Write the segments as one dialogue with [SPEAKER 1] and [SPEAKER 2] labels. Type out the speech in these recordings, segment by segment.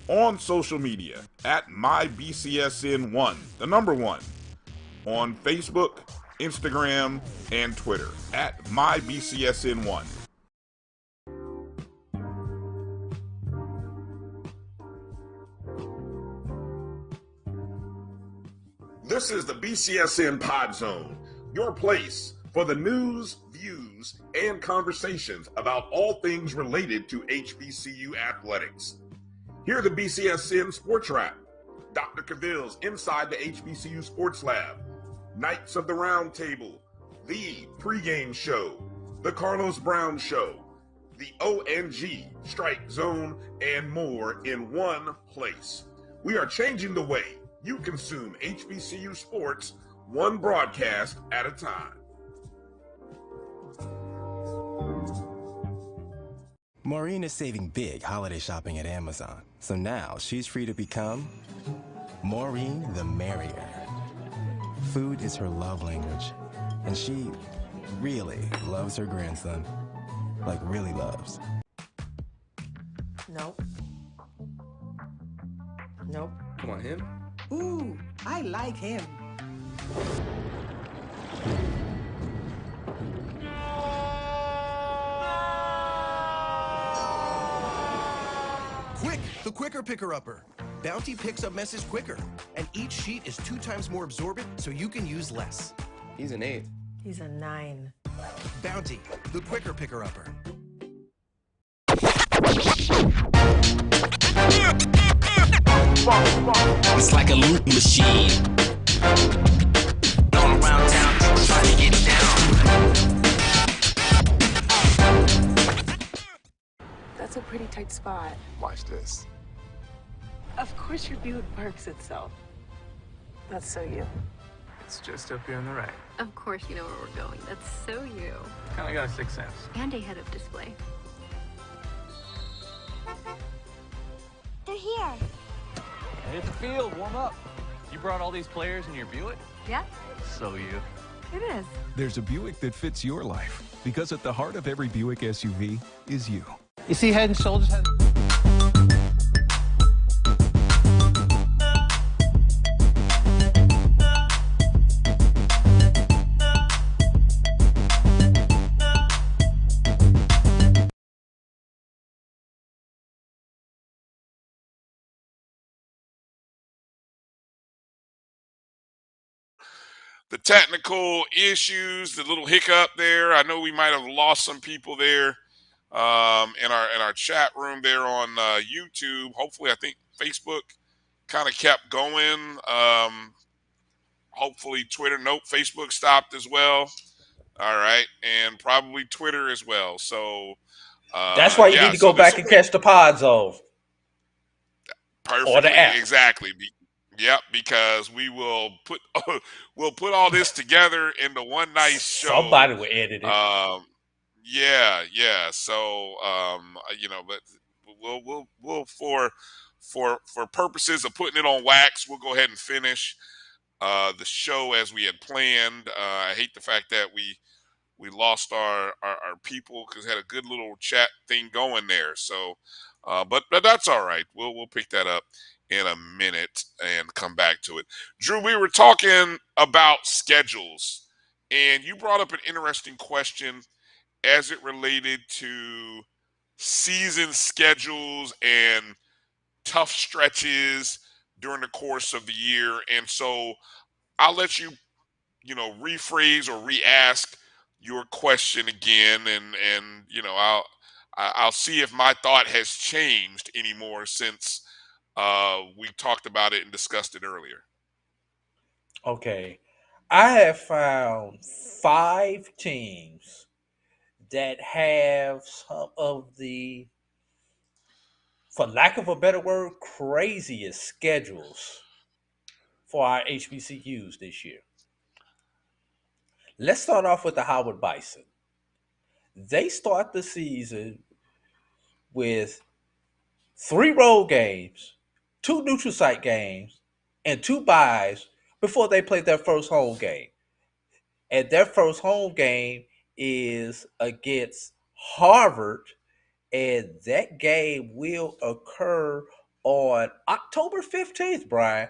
[SPEAKER 1] on social media at MyBCSN1, the number one, on Facebook, Instagram, and Twitter at MyBCSN1. This is the BCSN Pod Zone, your place for the news, views, and conversations about all things related to HBCU athletics. Here are the BCSN SportsWrap, Dr. Cavill's Inside the HBCU Sports Lab, Knights of the Round Table, the pregame show, the Carlos Brown Show, the ONG Strike Zone, and more in one place. We are changing the way you consume HBCU sports, one broadcast at a time.
[SPEAKER 2] Maureen is saving big holiday shopping at Amazon, so now she's free to become Maureen the Merrier. Food is her love language, and she really loves her grandson. Like, really loves.
[SPEAKER 3] Nope. Nope.
[SPEAKER 4] Come on, him?
[SPEAKER 3] Ooh, I like him.
[SPEAKER 5] Quick, the quicker picker-upper. Bounty picks up messes quicker, and each sheet is 2 times more absorbent, so you can use less.
[SPEAKER 4] He's an 8.
[SPEAKER 3] He's a 9.
[SPEAKER 5] Bounty, the quicker picker-upper.
[SPEAKER 6] It's like a loot machine. Going around town, people trying to get down.
[SPEAKER 7] That's a pretty tight spot.
[SPEAKER 4] Watch this.
[SPEAKER 7] Of course your Buick parks itself. That's so you.
[SPEAKER 4] It's just up here on the right.
[SPEAKER 8] Of course you know where we're going. That's so you.
[SPEAKER 4] Kinda got a sixth sense.
[SPEAKER 8] And a head-up display.
[SPEAKER 9] They're here.
[SPEAKER 10] Hit the field, warm up. You brought all these players in your Buick?
[SPEAKER 8] Yeah,
[SPEAKER 10] So you.
[SPEAKER 8] it is.
[SPEAKER 11] There's a Buick that fits your life, because at the heart of every Buick SUV is you.
[SPEAKER 10] You see Head and Shoulders has...
[SPEAKER 1] The technical issues, the little hiccup there. I know we might have lost some people there in our chat room there on YouTube. Hopefully, I think Facebook kind of kept going. Hopefully, Twitter. Nope, Facebook stopped as well. All right, and probably Twitter as well. So
[SPEAKER 12] that's why you need to go back and catch the Pod Zone.
[SPEAKER 1] Perfectly,
[SPEAKER 12] or the app.
[SPEAKER 1] Exactly. Yep, because we will put all this together into one nice show.
[SPEAKER 12] Somebody will edit it.
[SPEAKER 1] Yeah. So but we'll for purposes of putting it on wax, we'll go ahead and finish the show as we had planned. I hate the fact that we lost our people because we had a good little chat thing going there. So, but that's all right. We'll pick that up in a minute and come back to it. Drew, we were talking about schedules, and you brought up an interesting question as it related to season schedules and tough stretches during the course of the year. And so I'll let you, rephrase or re-ask your question again, and I'll see if my thought has changed anymore since we talked about it and discussed it earlier.
[SPEAKER 12] Okay. I have found 5 teams that have some of the, for lack of a better word, craziest schedules for our HBCUs this year. Let's start off with the Howard Bison. They start the season with 3 road games, 2 neutral site games, and 2 byes before they play their first home game. And their first home game is against Harvard, and that game will occur on October 15th, Brian.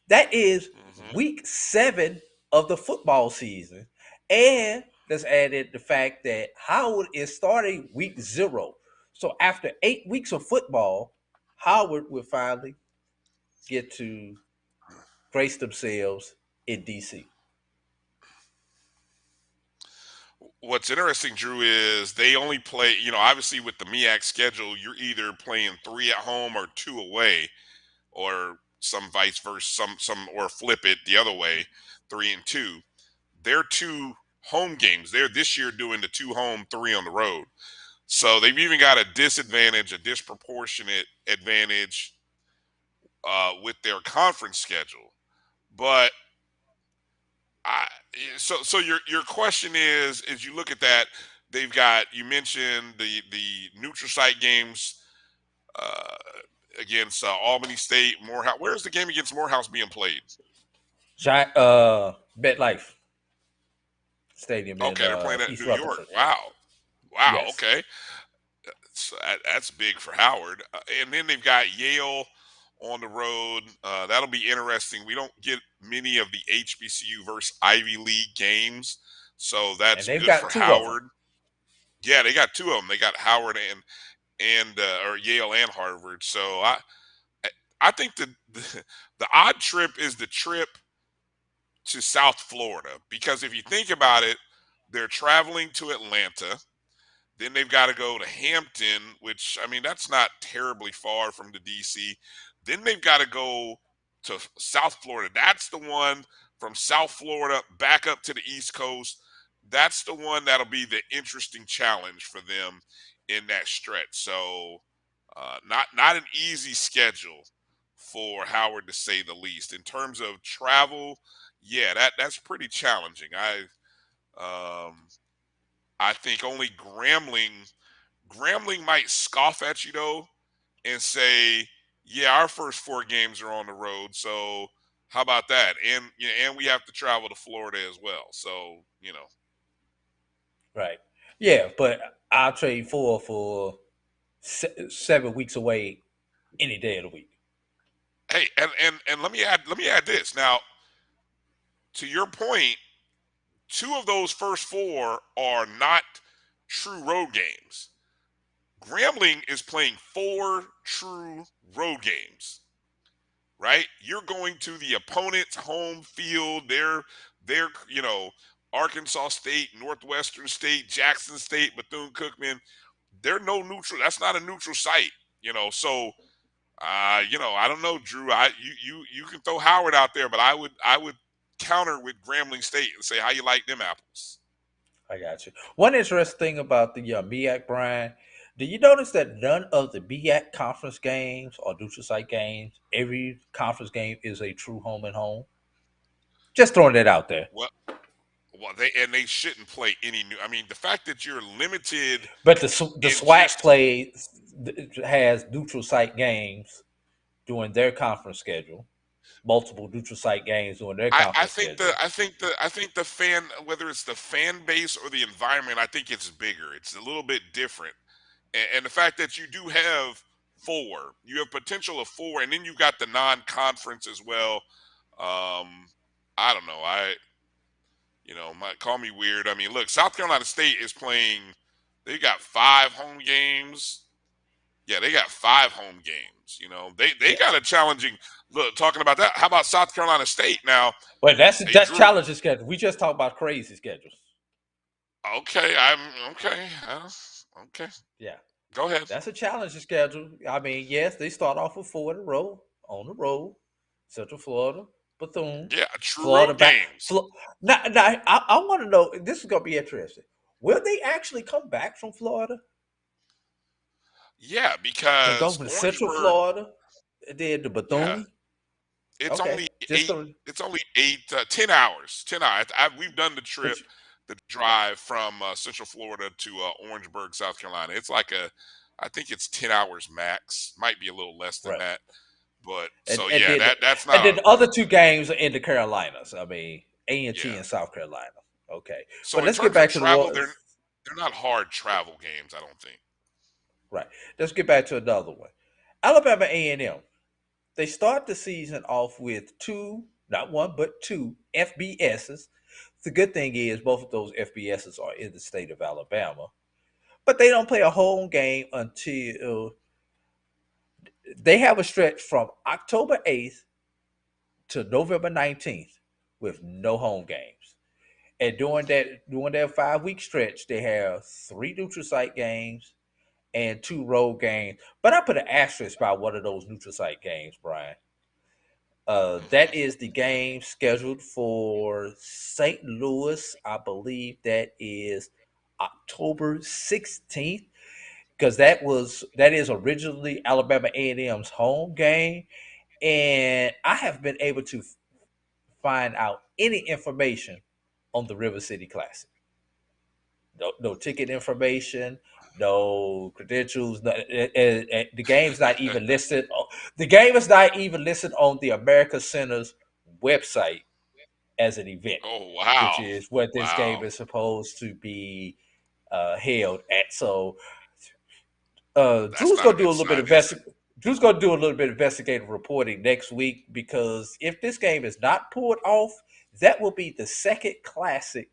[SPEAKER 12] That is
[SPEAKER 1] Hmm.
[SPEAKER 12] week 7 of the football season. And let's add in the fact that Howard is starting week 0. So after 8 weeks of football, Howard will finally get to grace themselves in DC.
[SPEAKER 1] What's interesting, Drew, is they only play. Obviously with the MEAC schedule, you're either playing 3 at home or 2 away, or some vice versa, some or flip it the other way, 3 and 2. They're 2 home games. They're this year doing the 2 home, 3 on the road. So they've even got a disproportionate advantage with their conference schedule. But I, so your question is, as you look at that, they've got, you mentioned the neutral site games uh, against Albany State, Morehouse. Where's the game against Morehouse being played?
[SPEAKER 12] MetLife Stadium in
[SPEAKER 1] Okay, they're playing at
[SPEAKER 12] East
[SPEAKER 1] New York.
[SPEAKER 12] Rutherford.
[SPEAKER 1] Wow.
[SPEAKER 12] Yes.
[SPEAKER 1] Okay, so that's big for Howard. And then they've got Yale on the road. That'll be interesting. We don't get many of the HBCU versus Ivy League games, so
[SPEAKER 12] And
[SPEAKER 1] that's
[SPEAKER 12] they've
[SPEAKER 1] good for
[SPEAKER 12] got 2 of them.
[SPEAKER 1] Howard. Yeah, they got 2 of them. They got Howard and or Yale and Harvard. So I think the odd trip is the trip to South Florida, because if you think about it, they're traveling to Atlanta. Then they've got to go to Hampton, which, I mean, that's not terribly far from the DC. Then they've got to go to South Florida. That's the one from South Florida back up to the East Coast. That's the one that'll be the interesting challenge for them in that stretch. So, not an easy schedule for Howard, to say the least. In terms of travel, yeah, that's pretty challenging. Um, I think only Grambling might scoff at you though and say, "Yeah, our first 4 games are on the road, so how about that?" And we have to travel to Florida as well. So,
[SPEAKER 12] Right. Yeah, but I'll trade 4 for 7 weeks away any day of the week.
[SPEAKER 1] hey, and let me add this. Now, to your point, 2 of those first 4 are not true road games. Grambling is playing 4 true road games. Right? You're going to the opponent's home field. They're Arkansas State, Northwestern State, Jackson State, Bethune-Cookman. They're no neutral. That's not a neutral site. So I don't know, Drew. You can throw Howard out there, but I would counter with Grambling State and say, how you like them apples?
[SPEAKER 12] I got you. One interesting thing about the MEAC, Brian, do you notice that none of the MEAC conference games or neutral site games, every conference game is a true home and home? Just throwing that out there.
[SPEAKER 1] Well, they shouldn't play any new. I mean, the fact that you're limited
[SPEAKER 12] But the
[SPEAKER 1] in
[SPEAKER 12] SWAC
[SPEAKER 1] just
[SPEAKER 12] plays has neutral site games during their conference schedule, multiple neutral site games during their
[SPEAKER 1] I
[SPEAKER 12] conference
[SPEAKER 1] think
[SPEAKER 12] schedule.
[SPEAKER 1] the fan, whether it's the fan base or the environment, I think it's bigger. It's a little bit different, and the fact that you do have 4, you have potential of 4, and then you've got the non-conference as well. Um, I don't know. Might call me weird. I mean, look, South Carolina State is playing. They got 5 home games. Yeah, they got 5 home games. They
[SPEAKER 12] Yeah.
[SPEAKER 1] got a challenging look. Talking about that, how about South Carolina State now?
[SPEAKER 12] But
[SPEAKER 1] Hey,
[SPEAKER 12] that's
[SPEAKER 1] Drew.
[SPEAKER 12] challenging schedule. We just talked about crazy schedules.
[SPEAKER 1] Okay, I'm okay. Okay,
[SPEAKER 12] Yeah.
[SPEAKER 1] go ahead.
[SPEAKER 12] That's a challenging schedule. I mean, yes, they start off with 4 in a row on the road. Central Florida, Bethune,
[SPEAKER 1] Yeah, true
[SPEAKER 12] Florida
[SPEAKER 1] road
[SPEAKER 12] back.
[SPEAKER 1] games.
[SPEAKER 12] Now, I want to know. This is going to be interesting. Will they actually come back from Florida
[SPEAKER 1] Yeah,
[SPEAKER 12] and go
[SPEAKER 1] because
[SPEAKER 12] from Central
[SPEAKER 1] Orangeburg.
[SPEAKER 12] Florida, and then to
[SPEAKER 1] Yeah,
[SPEAKER 12] Bethune?
[SPEAKER 1] it's
[SPEAKER 12] Okay,
[SPEAKER 1] only
[SPEAKER 12] just
[SPEAKER 1] 8.
[SPEAKER 12] so,
[SPEAKER 1] It's only 8, 10 hours. 10 hours. We've done the
[SPEAKER 12] but
[SPEAKER 1] trip, the drive from Central Florida to Orangeburg, South Carolina. It's like I think it's 10 hours max. Might be a little less than
[SPEAKER 12] right,
[SPEAKER 1] that. But
[SPEAKER 12] and
[SPEAKER 1] so
[SPEAKER 12] and
[SPEAKER 1] yeah,
[SPEAKER 12] then
[SPEAKER 1] that's
[SPEAKER 12] and
[SPEAKER 1] not
[SPEAKER 12] then the other 2 games are in the Carolinas. I mean, A&T
[SPEAKER 1] yeah.
[SPEAKER 12] and South Carolina. Okay, but
[SPEAKER 1] So in
[SPEAKER 12] let's get
[SPEAKER 1] terms of
[SPEAKER 12] back to the
[SPEAKER 1] travel,
[SPEAKER 12] one.
[SPEAKER 1] they're not hard travel games, I don't think.
[SPEAKER 12] Right. Let's get back to another one. Alabama A&M. They start the season off with two, not one, but two FBSs. The good thing is both of those FBSs are in the state of Alabama, but they don't play a home game until they have a stretch from October 8th to November 19th with no home games. And during that 5 week stretch, they have three neutral site games and two road games. But I put an asterisk by one of those neutral site games, Brian. That
[SPEAKER 1] Hmm.
[SPEAKER 12] is the game scheduled for St. Louis. I believe that is October 16th because that is originally Alabama A&M's home game, and I have been able to find out any information on the River City Classic. No ticket information, no credentials. The game's not even listed. The game is not even listed on the America Center's website as an event,
[SPEAKER 1] Oh
[SPEAKER 12] which
[SPEAKER 1] wow,
[SPEAKER 12] is what this game
[SPEAKER 1] wow.
[SPEAKER 12] is supposed to be held at. So
[SPEAKER 1] That's not a good sign, is it?
[SPEAKER 12] Drew's gonna do a little bit of investigative reporting next week because if this game is not pulled off, that will be the second classic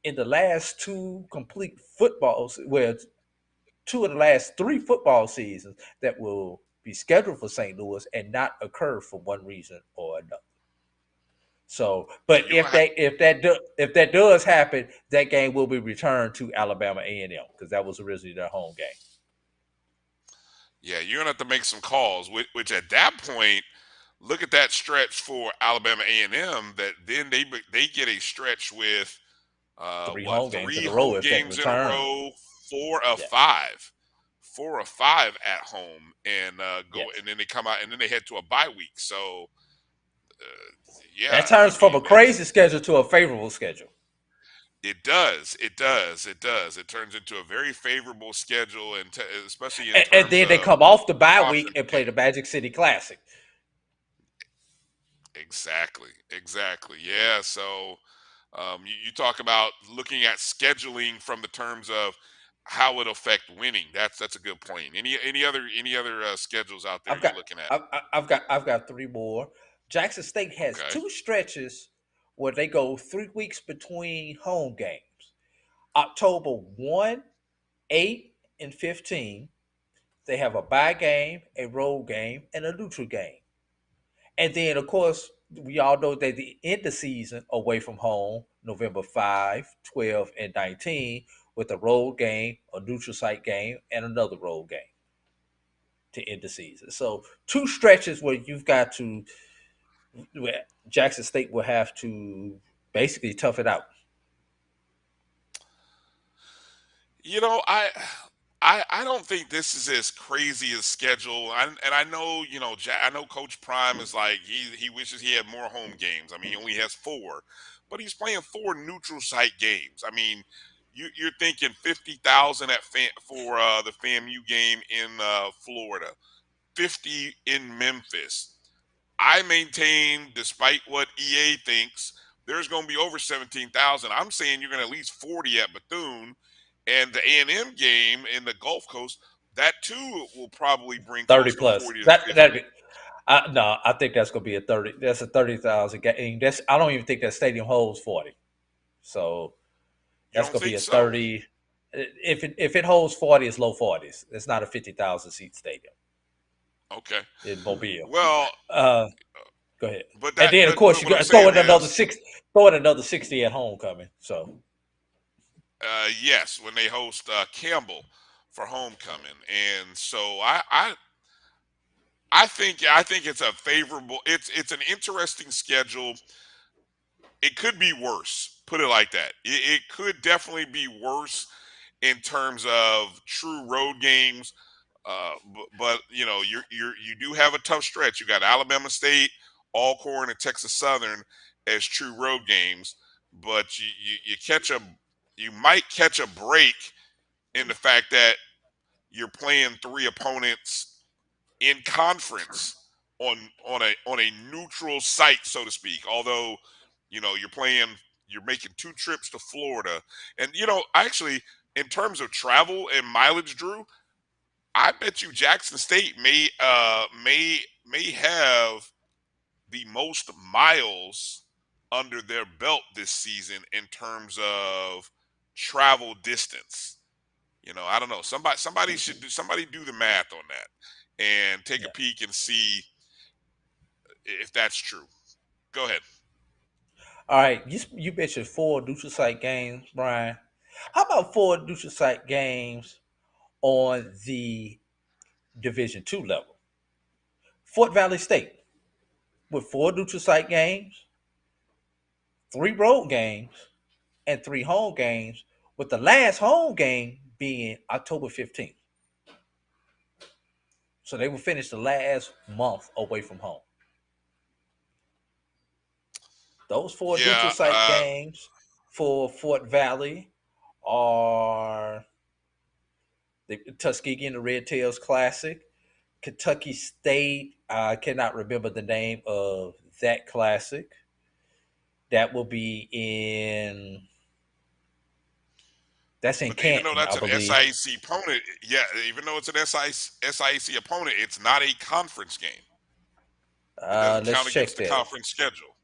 [SPEAKER 12] in the last two complete footballs, well, two of the last three football seasons that will be scheduled for St. Louis and not occur for one reason or another. So,
[SPEAKER 1] Yeah,
[SPEAKER 12] but
[SPEAKER 1] you're gonna have.
[SPEAKER 12] if that does happen, that game will be returned to Alabama A&M because that was originally their home game.
[SPEAKER 1] Yeah, you're gonna have to make some calls. Which at that point, look at that stretch for Alabama A&M. That then they get a stretch with
[SPEAKER 12] Three
[SPEAKER 1] what,
[SPEAKER 12] home games in
[SPEAKER 1] three
[SPEAKER 12] a row
[SPEAKER 1] home
[SPEAKER 12] if that
[SPEAKER 1] games in a
[SPEAKER 12] return.
[SPEAKER 1] row, four of
[SPEAKER 12] Yeah.
[SPEAKER 1] five, four of five at home, and
[SPEAKER 12] Yes.
[SPEAKER 1] and then they come out and then they head to a bye week. So
[SPEAKER 12] That
[SPEAKER 1] yeah, I
[SPEAKER 12] turns from a
[SPEAKER 1] mean that's
[SPEAKER 12] crazy schedule to a favorable schedule.
[SPEAKER 1] it does, it does, it does. It turns into a very favorable schedule, and especially in
[SPEAKER 12] And
[SPEAKER 1] terms
[SPEAKER 12] then they
[SPEAKER 1] of
[SPEAKER 12] come off the bye week
[SPEAKER 1] conference
[SPEAKER 12] and play
[SPEAKER 1] game.
[SPEAKER 12] the Magic City Classic.
[SPEAKER 1] Exactly, exactly. Yeah. So you talk about looking at scheduling from the terms of how it affect winning. That's a good point. Any other schedules out there
[SPEAKER 12] I've
[SPEAKER 1] you're
[SPEAKER 12] got
[SPEAKER 1] looking at?
[SPEAKER 12] I've got three more. Jackson State has
[SPEAKER 1] Okay.
[SPEAKER 12] two stretches where they go 3 weeks between home games. October 1, 8, and 15. They have a bye game, a road game, and a neutral game. And then of course we all know that the end the season away from home, November 5, 12, and 19, with a road game, a neutral site game, and another road game to end the season. So two stretches where you've got to where Jackson State will have to basically tough it out.
[SPEAKER 1] You know, I don't think this is as crazy as schedule. And I know, I know Coach Prime is like he wishes he had more home games. I mean, he only has four, but he's playing four neutral site games. I mean, you're thinking 50,000 for the FAMU game in Florida, 50 in Memphis. I maintain, despite what EA thinks, there's going to be over 17,000. I'm saying you're going to at least 40 at Bethune, and the A&M game in the Gulf Coast, that too will probably bring
[SPEAKER 12] 30
[SPEAKER 1] close to
[SPEAKER 12] plus.
[SPEAKER 1] 40 to
[SPEAKER 12] That'd
[SPEAKER 1] 50.
[SPEAKER 12] be no, I think that's gonna be a 30. That's a 30,000 game. That's I don't even think that stadium holds 40. So
[SPEAKER 1] You
[SPEAKER 12] that's
[SPEAKER 1] don't
[SPEAKER 12] gonna be
[SPEAKER 1] think
[SPEAKER 12] a
[SPEAKER 1] so?
[SPEAKER 12] 30. If it holds 40, it's low 40s. It's not a 50,000 seat stadium
[SPEAKER 1] Okay.
[SPEAKER 12] in Mobile.
[SPEAKER 1] Well,
[SPEAKER 12] Uh, Go ahead.
[SPEAKER 1] but
[SPEAKER 12] And then of course you
[SPEAKER 1] what I'm
[SPEAKER 12] got throw
[SPEAKER 1] saying
[SPEAKER 12] in another
[SPEAKER 1] is,
[SPEAKER 12] 6, throw in another 60 at homecoming. So
[SPEAKER 1] yes, when they host Campbell for homecoming, and so I think it's a favorable. It's an interesting schedule. It could be worse. Put it like that. It could definitely be worse in terms of true road games. But you do have a tough stretch. You got Alabama State, Alcorn, and Texas Southern as true road games. But you might catch a break in the fact that you're playing three opponents in conference on a neutral site, so to speak. Although, you're making two trips to Florida, and actually, in terms of travel and mileage, Drew, I bet you Jackson State may have the most miles under their belt this season in terms of travel distance. I don't know. Somebody do the math on that and take a
[SPEAKER 12] Yeah.
[SPEAKER 1] peek and see if that's true. Go ahead.
[SPEAKER 12] All right, you mentioned 4 neutral site games, Brian. How about 4 neutral site games on the Division 2 level? Fort Valley State with 4 neutral site games, 3 road games, and 3 home games, with the last home game being October 15th. So they will finish the last month away from home. Those four neutral
[SPEAKER 1] Yeah.
[SPEAKER 12] site games for Fort Valley are the Tuskegee and the Red Tails Classic, Kentucky State. I cannot remember the name of that classic. That will be in. That's in
[SPEAKER 1] But even though
[SPEAKER 12] Canton,
[SPEAKER 1] that's
[SPEAKER 12] I
[SPEAKER 1] an
[SPEAKER 12] believe.
[SPEAKER 1] SIAC opponent, yeah, even though it's an SIAC opponent, it's not a conference game. It doesn't
[SPEAKER 12] Let's
[SPEAKER 1] count
[SPEAKER 12] check
[SPEAKER 1] against the
[SPEAKER 12] that.
[SPEAKER 1] conference schedule.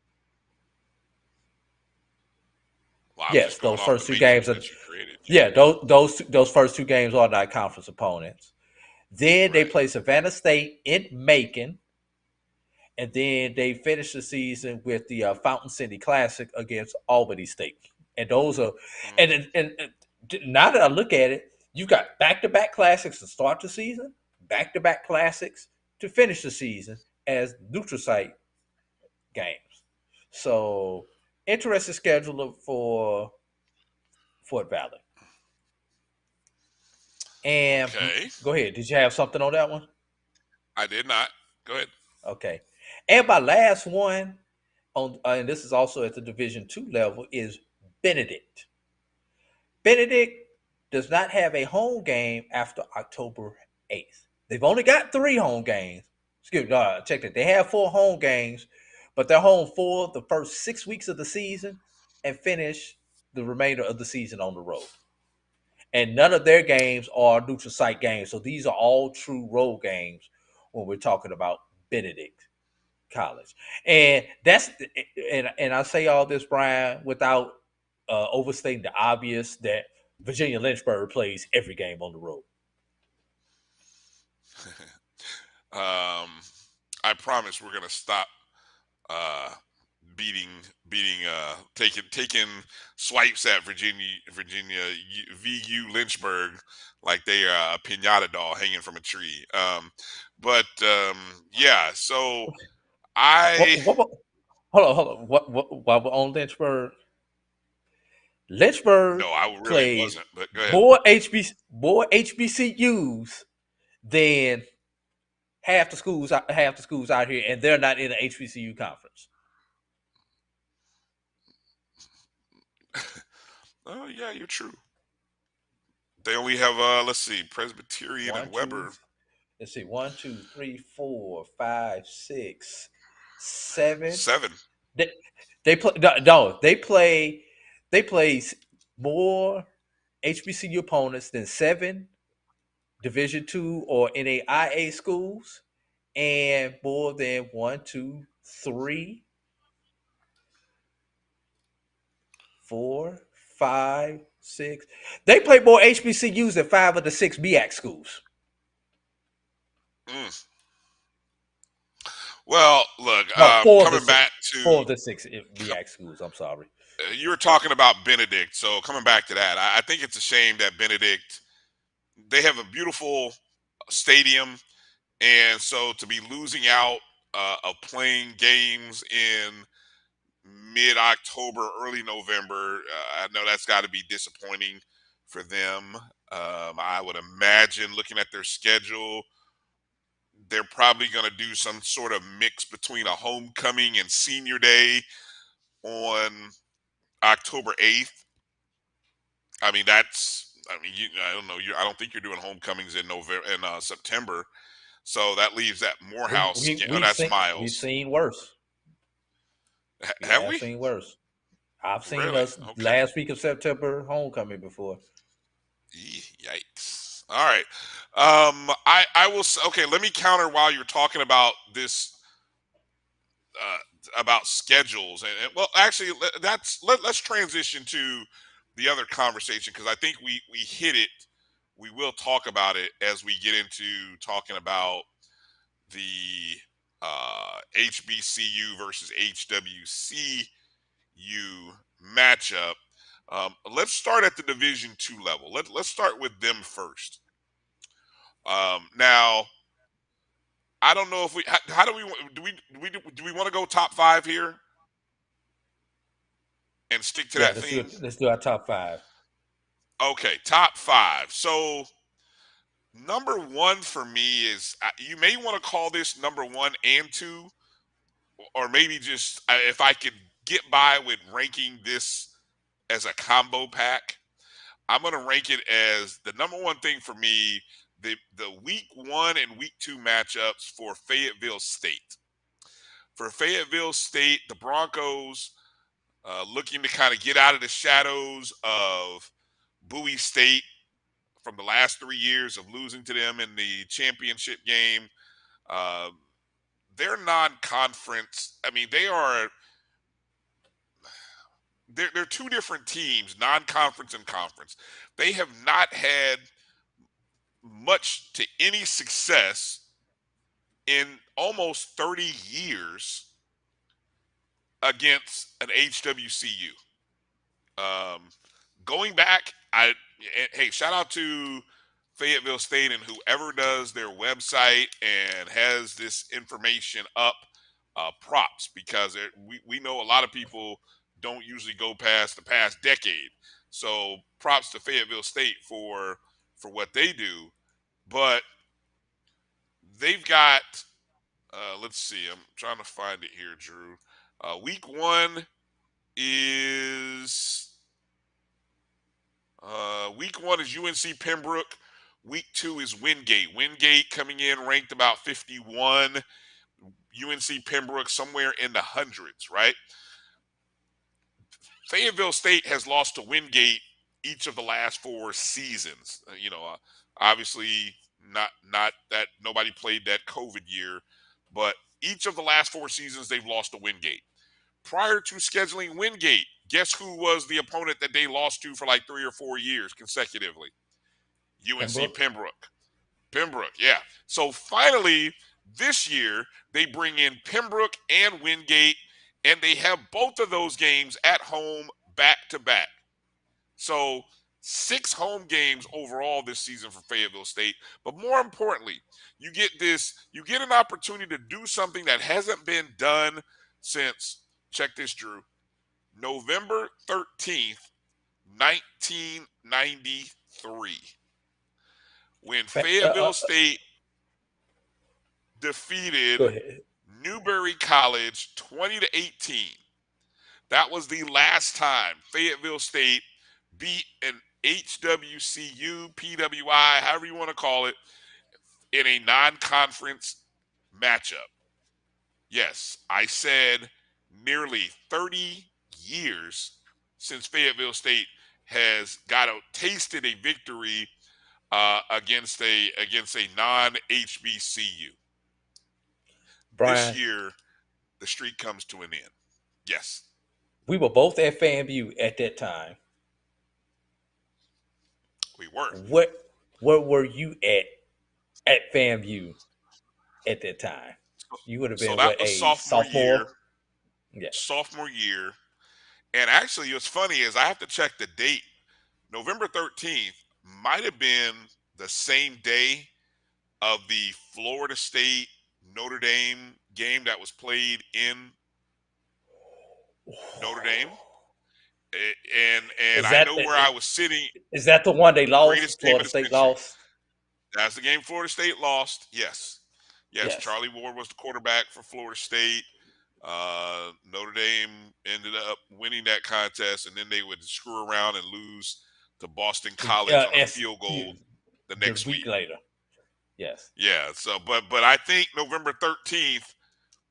[SPEAKER 1] Well, I was
[SPEAKER 12] Yes,
[SPEAKER 1] just going
[SPEAKER 12] those
[SPEAKER 1] off
[SPEAKER 12] first
[SPEAKER 1] the
[SPEAKER 12] two games
[SPEAKER 1] matrix
[SPEAKER 12] are.
[SPEAKER 1] that you created.
[SPEAKER 12] Yeah, those first 2 games are not conference opponents. Then they
[SPEAKER 1] Right.
[SPEAKER 12] play Savannah State in Macon, and then they finish the season with the Fountain City Classic against Albany State. And those are,
[SPEAKER 1] Mm.
[SPEAKER 12] and now that I look at it, you got back-to-back classics to start the season, back-to-back classics to finish the season as neutral site games. So interesting schedule for Fort Valley. And
[SPEAKER 1] Okay.
[SPEAKER 12] go ahead. Did you have something on that one?
[SPEAKER 1] I did not. Go ahead.
[SPEAKER 12] Okay. And my last one on, and this is also at the Division 2 level, is Benedict. Benedict does not have a home game after October 8th. They've only got 3 home games. Excuse me, check that. They have 4 home games, but they're home for the first 6 weeks of the season and finish the remainder of the season on the road. And none of their games are neutral site games. So these are all true road games when we're talking about Benedict College. And that's and I say all this, Brian, without overstating the obvious that Virginia Lynchburg plays every game on the road.
[SPEAKER 1] I promise we're gonna stop uh, beating taking swipes at Virginia VU Lynchburg like they are a pinata doll hanging from a tree. But yeah, so I
[SPEAKER 12] What, hold on. What while we're on Lynchburg
[SPEAKER 1] no, I really
[SPEAKER 12] plays
[SPEAKER 1] wasn't. But go ahead.
[SPEAKER 12] more HBCUs than half the schools out here, and they're not in the HBCU conference.
[SPEAKER 1] Oh yeah, you're true. They only have let's see, Presbyterian
[SPEAKER 12] One,
[SPEAKER 1] and
[SPEAKER 12] two,
[SPEAKER 1] Weber.
[SPEAKER 12] let's see, 1, 2, 3, 4, 5, 6, 7.
[SPEAKER 1] 7.
[SPEAKER 12] They, they play no, they play more HBCU opponents than 7 Division 2 or NAIA schools, and more than 1, 2, 3, 4, 5, 6. They play more HBCUs than 5 of the 6 MEAC schools.
[SPEAKER 1] Mm. Well, look,
[SPEAKER 12] No, four of the
[SPEAKER 1] coming
[SPEAKER 12] six.
[SPEAKER 1] back
[SPEAKER 12] Four
[SPEAKER 1] to
[SPEAKER 12] of the six MEAC schools. I'm sorry.
[SPEAKER 1] you were talking about Benedict, so coming back to that, I think it's a shame that Benedict they have a beautiful stadium, and so to be losing out of playing games in mid-October, early November, I know that's got to be disappointing for them. I would imagine looking at their schedule, they're probably going to do some sort of mix between a homecoming and senior day on October 8th. I mean, I don't know. I don't think you're doing homecomings in November and September. So that leaves that
[SPEAKER 12] We
[SPEAKER 1] Morehouse.
[SPEAKER 12] we
[SPEAKER 1] Oh,
[SPEAKER 12] we've
[SPEAKER 1] that's
[SPEAKER 12] seen we've
[SPEAKER 1] Miles.
[SPEAKER 12] seen worse. We
[SPEAKER 1] Have
[SPEAKER 12] have
[SPEAKER 1] we?
[SPEAKER 12] seen worse. I've seen
[SPEAKER 1] Really?
[SPEAKER 12] us
[SPEAKER 1] Okay.
[SPEAKER 12] last week of September homecoming before.
[SPEAKER 1] Yikes. All right. I will. Okay, let me counter while you're talking about this about schedules and well, actually, let's transition to the other conversation because I think we hit it. We will talk about it as we get into talking about the HBCU versus HWCU matchup. Let's start at the Division II level. Let's start with them first. Now, I don't know if how do we want to go top five here and stick to
[SPEAKER 12] Yeah,
[SPEAKER 1] that theme?
[SPEAKER 12] let's do our top five.
[SPEAKER 1] Okay, top five. So number one for me is you may want to call this number one and two, or maybe just if I could get by with ranking this as a combo pack, I'm going to rank it as the number one thing for me. The week one and week two matchups for Fayetteville State. For Fayetteville State, the Broncos looking to kind of get out of the shadows of Bowie State from the last 3 years of losing to them in the championship game. Uh, they're non-conference. I mean, they're two different teams, non-conference and conference. They have not had much to any success in almost 30 years against an HWCU. Um, Going back, hey, shout out to Fayetteville State and whoever does their website and has this information up. Props because we know a lot of people don't usually go past the past decade. So props to Fayetteville State for what they do, but they've got. Let's see. I'm trying to find it here, Drew. Week one is week one is UNC Pembroke. Week two is Wingate. Wingate coming in ranked about 51. UNC Pembroke somewhere in the hundreds, right? Fayetteville State has lost to Wingate each of the last four seasons. Obviously not that nobody played that COVID year, but each of the last four seasons they've lost to Wingate. Prior to scheduling Wingate, guess who was the opponent that they lost to for like 3 or 4 years consecutively? UNC
[SPEAKER 12] Pembroke.
[SPEAKER 1] Pembroke. Pembroke, yeah. So finally, this year, they bring in Pembroke and Wingate, and they have both of those games at home back to back. So 6 home games overall this season for Fayetteville State. But more importantly, you get an opportunity to do something that hasn't been done since, check this, Drew, November 13th, 1993, when Fayetteville State defeated
[SPEAKER 12] Go ahead.
[SPEAKER 1] Newberry College 20-18. That was the last time Fayetteville State beat an HWCU, PWI, however you want to call it, in a non-conference matchup. Yes, I said nearly 30 years since Fayetteville State has tasted a victory against a non HBCU. This
[SPEAKER 12] Bryan,
[SPEAKER 1] year, the streak comes to an end. Yes,
[SPEAKER 12] we were both at FAMU at that time.
[SPEAKER 1] we were.
[SPEAKER 12] Where were you at FAMU at that time? You would have
[SPEAKER 1] So
[SPEAKER 12] been
[SPEAKER 1] that
[SPEAKER 12] what,
[SPEAKER 1] was
[SPEAKER 12] a
[SPEAKER 1] sophomore year.
[SPEAKER 12] sophomore? Yeah.
[SPEAKER 1] Sophomore year. And actually, what's funny is I have to check the date. November 13th might have been the same day of the Florida State Notre Dame game that was played in Notre Dame. And
[SPEAKER 12] Is
[SPEAKER 1] I
[SPEAKER 12] that
[SPEAKER 1] know where I was sitting.
[SPEAKER 12] is that the one they lost?
[SPEAKER 1] Greatest game of
[SPEAKER 12] Florida
[SPEAKER 1] the
[SPEAKER 12] State
[SPEAKER 1] century.
[SPEAKER 12] lost.
[SPEAKER 1] That's the game Florida State lost. Yes. Yes,
[SPEAKER 12] Yes.
[SPEAKER 1] Charlie Ward was the quarterback for Florida State. Notre Dame ended up winning that contest, and then they would screw around and lose to Boston College on a field goal the next
[SPEAKER 12] week
[SPEAKER 1] week.
[SPEAKER 12] later. Yes.
[SPEAKER 1] Yeah. So, but I think November 13th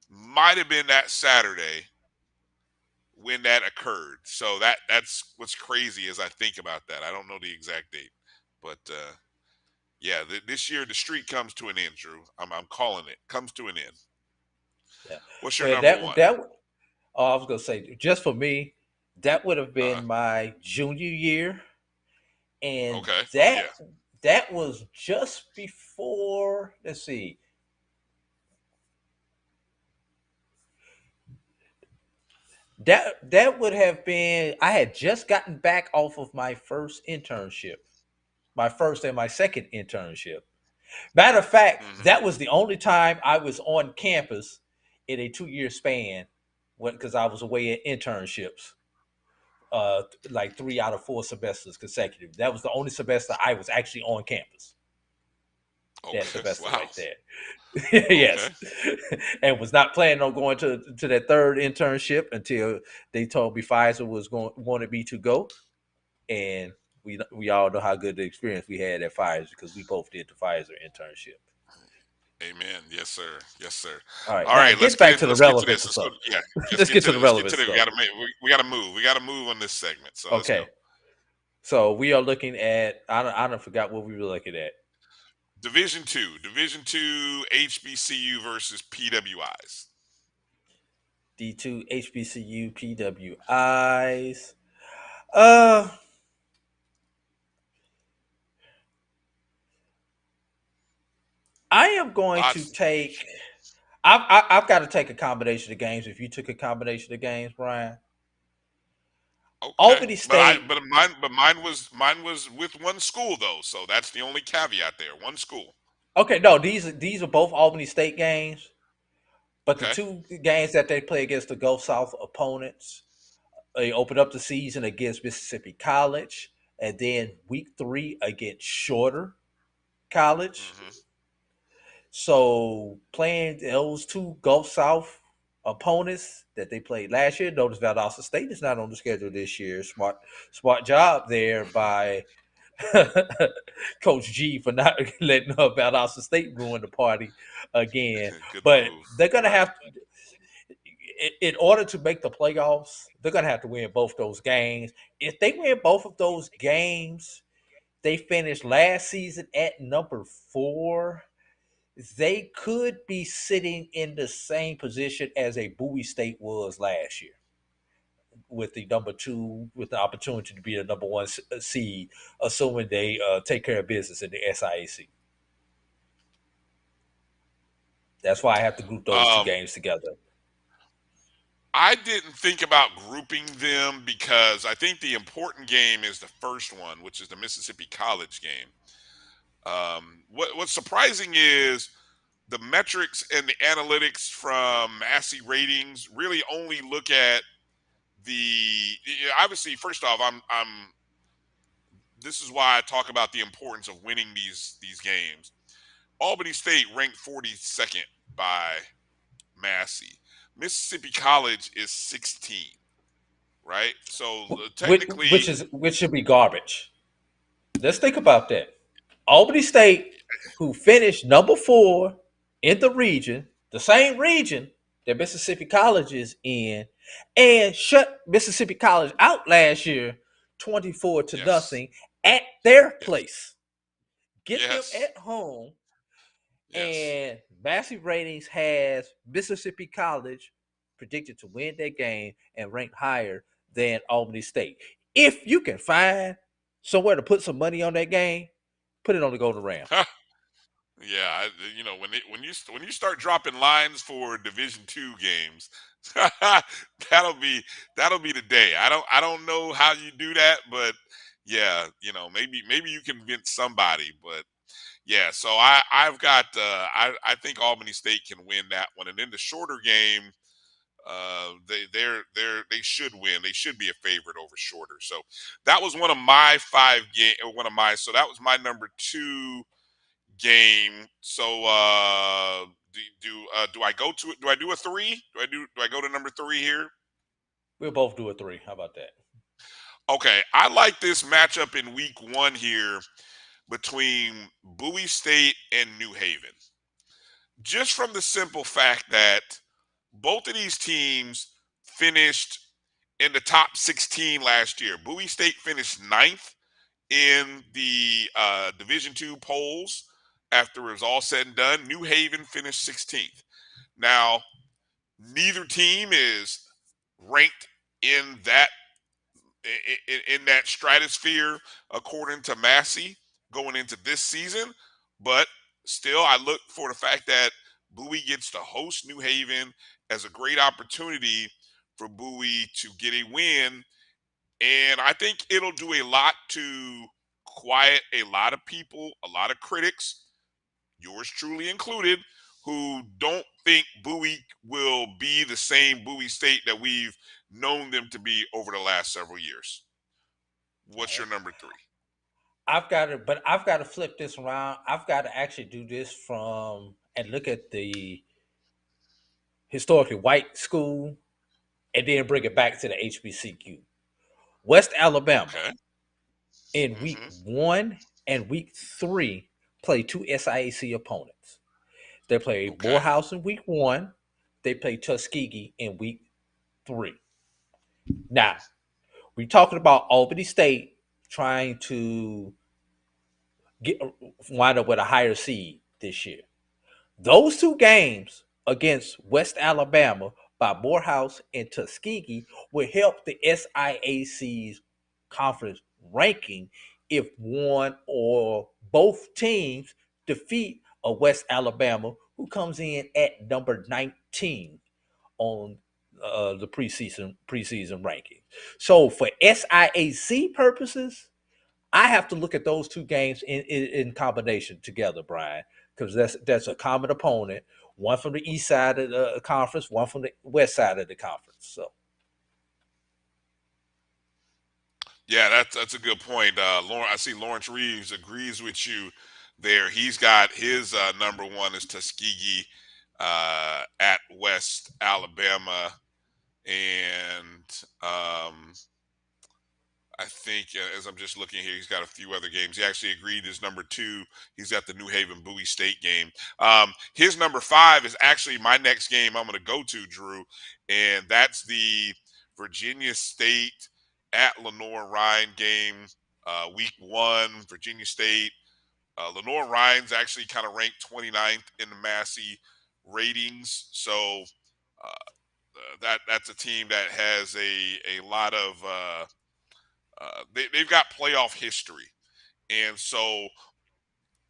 [SPEAKER 1] might have been that Saturday when that occurred. So that's what's crazy as I think about that. I don't know the exact date, but yeah, this year the streak comes to an end, Drew. I'm calling it. Comes to an end.
[SPEAKER 12] Yeah.
[SPEAKER 1] What's your
[SPEAKER 12] Well,
[SPEAKER 1] number one?
[SPEAKER 12] I was gonna say, just for me, that would have
[SPEAKER 1] Uh-huh.
[SPEAKER 12] been my junior year, and
[SPEAKER 1] Okay. Oh
[SPEAKER 12] that
[SPEAKER 1] yeah.
[SPEAKER 12] that was just before. Let's see, that would have been. I had just gotten back off of my first internship, my first and my second internship. Matter of fact,
[SPEAKER 1] Mm-hmm.
[SPEAKER 12] that was the only time I was on campus in a 2 year span, because I was away at internships, like 3 out of 4 semesters consecutive. That was the only semester I was actually on campus. That
[SPEAKER 1] Okay.
[SPEAKER 12] semester
[SPEAKER 1] Wow.
[SPEAKER 12] right there.
[SPEAKER 1] Okay.
[SPEAKER 12] Yes. And was not planning on going to that third internship until they told me Pfizer was going wanted me to go. And we all know how good the experience we had at Pfizer because we both did the Pfizer internship.
[SPEAKER 1] Amen. Yes, sir. Yes, sir.
[SPEAKER 12] All right,
[SPEAKER 1] All
[SPEAKER 12] now
[SPEAKER 1] right, let's
[SPEAKER 12] get
[SPEAKER 1] get
[SPEAKER 12] back
[SPEAKER 1] in.
[SPEAKER 12] to the
[SPEAKER 1] Let's get to
[SPEAKER 12] relevance
[SPEAKER 1] this.
[SPEAKER 12] of
[SPEAKER 1] Let's go.
[SPEAKER 12] stuff.
[SPEAKER 1] Yeah, let's
[SPEAKER 12] Let's
[SPEAKER 1] get
[SPEAKER 12] get
[SPEAKER 1] to
[SPEAKER 12] to the
[SPEAKER 1] this. Let's get
[SPEAKER 12] relevant
[SPEAKER 1] to this. We
[SPEAKER 12] stuff.
[SPEAKER 1] got to we got to move. We got to move on this segment. So let's go.
[SPEAKER 12] Okay. So we are looking at I don't forgot what we were looking at.
[SPEAKER 1] Division two HBCU versus PWIs.
[SPEAKER 12] D2 HBCU PWIs. Uh I am going to
[SPEAKER 1] Lots.
[SPEAKER 12] take I've got to take a combination of games. If you took a combination of games, Brian,
[SPEAKER 1] Okay,
[SPEAKER 12] Albany
[SPEAKER 1] but I
[SPEAKER 12] State.
[SPEAKER 1] but mine was with one school though, so that's the only caveat there. One school.
[SPEAKER 12] Okay, no, these are both Albany State games, but the
[SPEAKER 1] Okay.
[SPEAKER 12] two games that they play against the Gulf South opponents, they open up the season against Mississippi College, and then week 3 against Shorter College.
[SPEAKER 1] Mm-hmm.
[SPEAKER 12] So playing those two Gulf South opponents that they played last year, notice Valdosta State is not on the schedule this year. Smart job there by Coach G for not letting Valdosta State ruin the party again.
[SPEAKER 1] Good
[SPEAKER 12] But
[SPEAKER 1] move.
[SPEAKER 12] they're gonna
[SPEAKER 1] Right.
[SPEAKER 12] have to, in order to make the playoffs, they're gonna have to win both those games. If they win both of those games, they finished last season at number 4. They could be sitting in the same position as a Bowie State was last year, with the number 2, with the opportunity to be the number 1 seed, assuming they take care of business in the SIAC. That's why I have to group those two
[SPEAKER 1] Um,
[SPEAKER 12] games together.
[SPEAKER 1] I didn't think about grouping them because I think the important game is the first one, which is the Mississippi College game. What's surprising is the metrics and the analytics from Massey ratings really only look at obviously first off I'm this is why I talk about the importance of winning these games. Albany State ranked 42nd by Massey. Mississippi College is 16, right? So technically,
[SPEAKER 12] Which should be garbage. Let's think about that. Albany State, who finished number 4 in the region, the same region that Mississippi College is in, and shut Mississippi College out last year, 24 to
[SPEAKER 1] yes,
[SPEAKER 12] nothing at their
[SPEAKER 1] yes,
[SPEAKER 12] place. Get them
[SPEAKER 1] yes,
[SPEAKER 12] at home,
[SPEAKER 1] yes.
[SPEAKER 12] and Massive Ratings has Mississippi College predicted to win that game and rank higher than Albany State. If you can find somewhere to put some money on that game, put it on the Golden Rams.
[SPEAKER 1] Yeah, when you start dropping lines for Division II games, that'll be the day. I don't know how you do that, but yeah, maybe you convince somebody, but yeah. So I've got I think Albany State can win that one, and in the shorter game, they should win. They should be a favorite over Shorter. So that was one of my 5 game, or one of my. So that was my number 2 game. So do I go to it? Do I do a 3? Do I go to number 3 here?
[SPEAKER 12] We'll both do a 3. How about that?
[SPEAKER 1] Okay, I like this matchup in week 1 here between Bowie State and New Haven. Just from the simple fact that both of these teams finished in the top 16 last year. Bowie State finished 9th in the Division II polls after it was all said and done. New Haven finished 16th. Now, neither team is ranked in that in that stratosphere according to Massey going into this season, but still, I look for the fact that Bowie gets to host New Haven as a great opportunity for Bowie to get a win, and I think it'll do a lot to quiet a lot of people, a lot of critics, yours truly included, who don't think Bowie will be the same Bowie State that we've known them to be over the last several years. What's your number three?
[SPEAKER 12] I've got to flip this around. I've got to actually do this from and look at the historically white school and then bring it back to the HBCU. West Alabama
[SPEAKER 1] Okay.
[SPEAKER 12] in week 1 and week 3 play two SIAC opponents. They play
[SPEAKER 1] Okay.
[SPEAKER 12] Morehouse in week 1. They play Tuskegee in week 3. Now, we're talking about Albany State trying to get wind up with a higher seed this year. Those two games against West Alabama by Morehouse and Tuskegee will help the SIAC's conference ranking if one or both teams defeat a West Alabama who comes in at number 19 on the preseason ranking. So for SIAC purposes, I have to look at those two games in combination together, Brian, because that's a common opponent. One from the east side of the conference, one from the west side of the conference. So,
[SPEAKER 1] Yeah, that's a good point. I see Lawrence Reeves agrees with you there. He's got his number one is Tuskegee at West Alabama, and I think as I'm just looking here, he's got a few other games. He actually agreed his number two. He's got the New Haven Bowie State game. His number 5 is actually my next game I'm going to go to, Drew, and that's the Virginia State at Lenore-Ryan game, week 1, Virginia State. Lenore-Ryan's actually kind of ranked 29th in the Massey ratings, so that's a team that has a lot of they've got playoff history. And so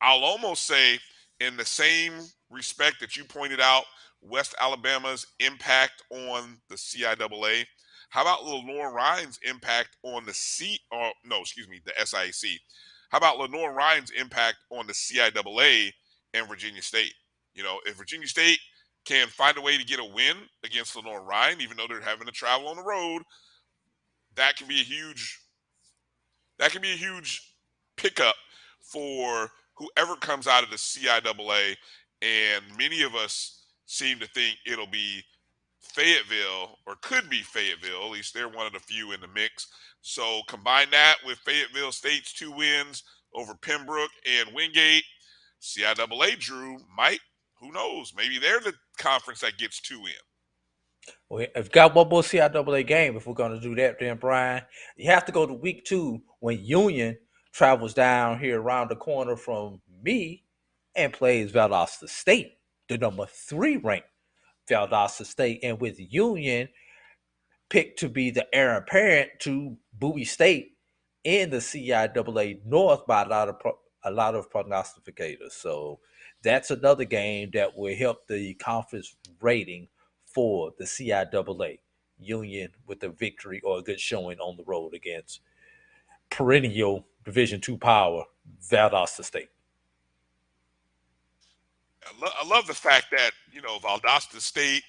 [SPEAKER 1] I'll almost say, in the same respect that you pointed out, West Alabama's impact on the CIAA, how about Lenore Ryan's impact on the the SIAC? How about Lenore Ryan's impact on the CIAA and Virginia State? You know, if Virginia State can find a way to get a win against Lenore Ryan, even though they're having to travel on the road, that can be a huge pickup for whoever comes out of the CIAA, and many of us seem to think it'll be Fayetteville, or could be Fayetteville. At least they're one of the few in the mix. So combine that with Fayetteville State's 2 wins over Pembroke and Wingate. CIAA, Drew, who knows? Maybe they're the conference that gets 2 in.
[SPEAKER 12] well, if we've got one more CIAA game, if we're going to do that, then Brian, you have to go to week 2 when Union travels down here around the corner from me and plays Valdosta State, the number 3 ranked Valdosta State, and with Union picked to be the heir apparent to Bowie State in the CIAA North by a lot of prognosticators. So that's another game that will help the conference rating for the CIAA. Union with a victory or a good showing on the road against perennial Division II power Valdosta State.
[SPEAKER 1] I love the fact that, Valdosta State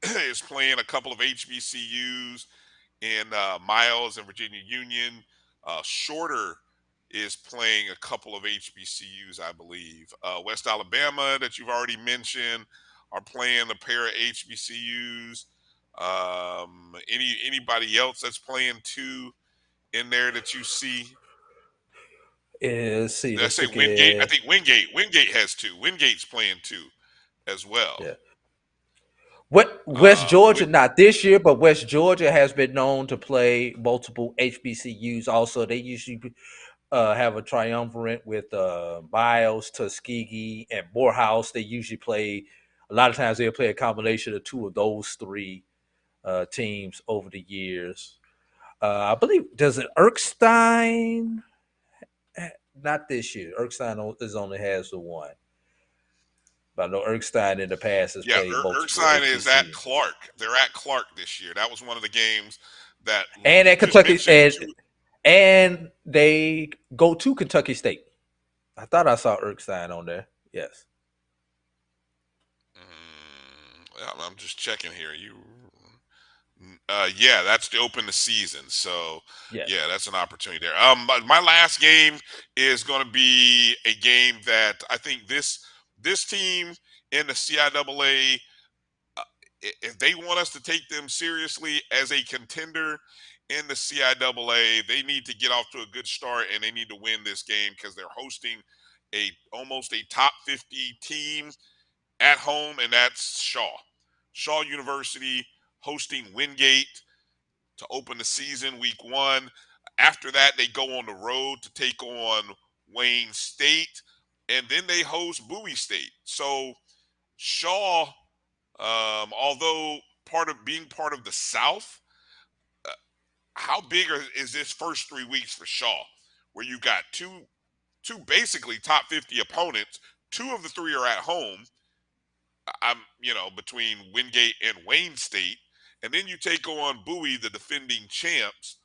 [SPEAKER 1] is playing a couple of HBCUs in Miles and Virginia Union. Shorter is playing a couple of HBCUs, I believe. West Alabama, that you've already mentioned, are playing a pair of HBCUs. Anybody else that's playing 2 in there that you see?
[SPEAKER 12] Let's see.
[SPEAKER 1] Did I
[SPEAKER 12] Let's
[SPEAKER 1] say
[SPEAKER 12] look
[SPEAKER 1] Wingate? I
[SPEAKER 12] at.
[SPEAKER 1] think Wingate has 2. Wingate's playing 2 as well.
[SPEAKER 12] Yeah. West Georgia,
[SPEAKER 1] With
[SPEAKER 12] not this year, but West Georgia has been known to play multiple HBCUs. Also, they usually have a triumvirate with Miles, Tuskegee, and Morehouse. They usually play. A lot of times they'll play a combination of two of those three teams over the years. I believe does it Erskine? Not this year. Erskine is only has the one. But I know Erskine in the past has
[SPEAKER 1] Yeah,
[SPEAKER 12] played multiple
[SPEAKER 1] Erskine is at
[SPEAKER 12] HBCU
[SPEAKER 1] Clark. They're at Clark this year. That was one of the games that
[SPEAKER 12] and
[SPEAKER 1] you
[SPEAKER 12] at
[SPEAKER 1] just
[SPEAKER 12] Kentucky,
[SPEAKER 1] mentioned. Two,
[SPEAKER 12] and they go to Kentucky State. I thought I saw Erskine on there. Yes.
[SPEAKER 1] I'm just checking here. Yeah, that's to open the season. So,
[SPEAKER 12] Yes.
[SPEAKER 1] yeah, that's an opportunity there. But my last game is going to be a game that I think this team in the CIAA, if they want us to take them seriously as a contender in the CIAA, they need to get off to a good start and they need to win this game because they're hosting a almost a top 50 team at home, and that's Shaw. Shaw University hosting Wingate to open the season week 1. After that, they go on the road to take on Wayne State, and then they host Bowie State. So Shaw, although being part of the South, how big is this first 3 weeks for Shaw, where you got two basically top 50 opponents? Two of the three are at home. Between Wingate and Wayne State, and then you take on Bowie, the defending champs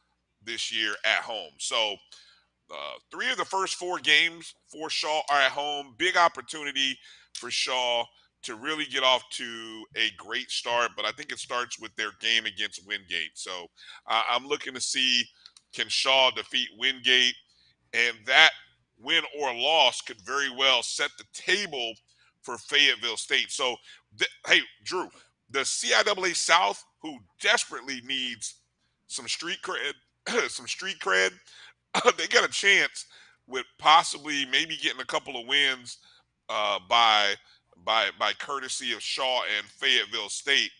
[SPEAKER 1] this year at home. So, three of the first 4 games for Shaw are at home. Big opportunity for Shaw to really get off to a great start, but I think it starts with their game against Wingate. So, I'm looking to see, can Shaw defeat Wingate, and that win or loss could very well set the table for Fayetteville State. So, hey, Drew, the CIAA South, who desperately needs some street cred, some street cred, they got a chance with possibly maybe getting a couple of wins by courtesy of Shaw and Fayetteville State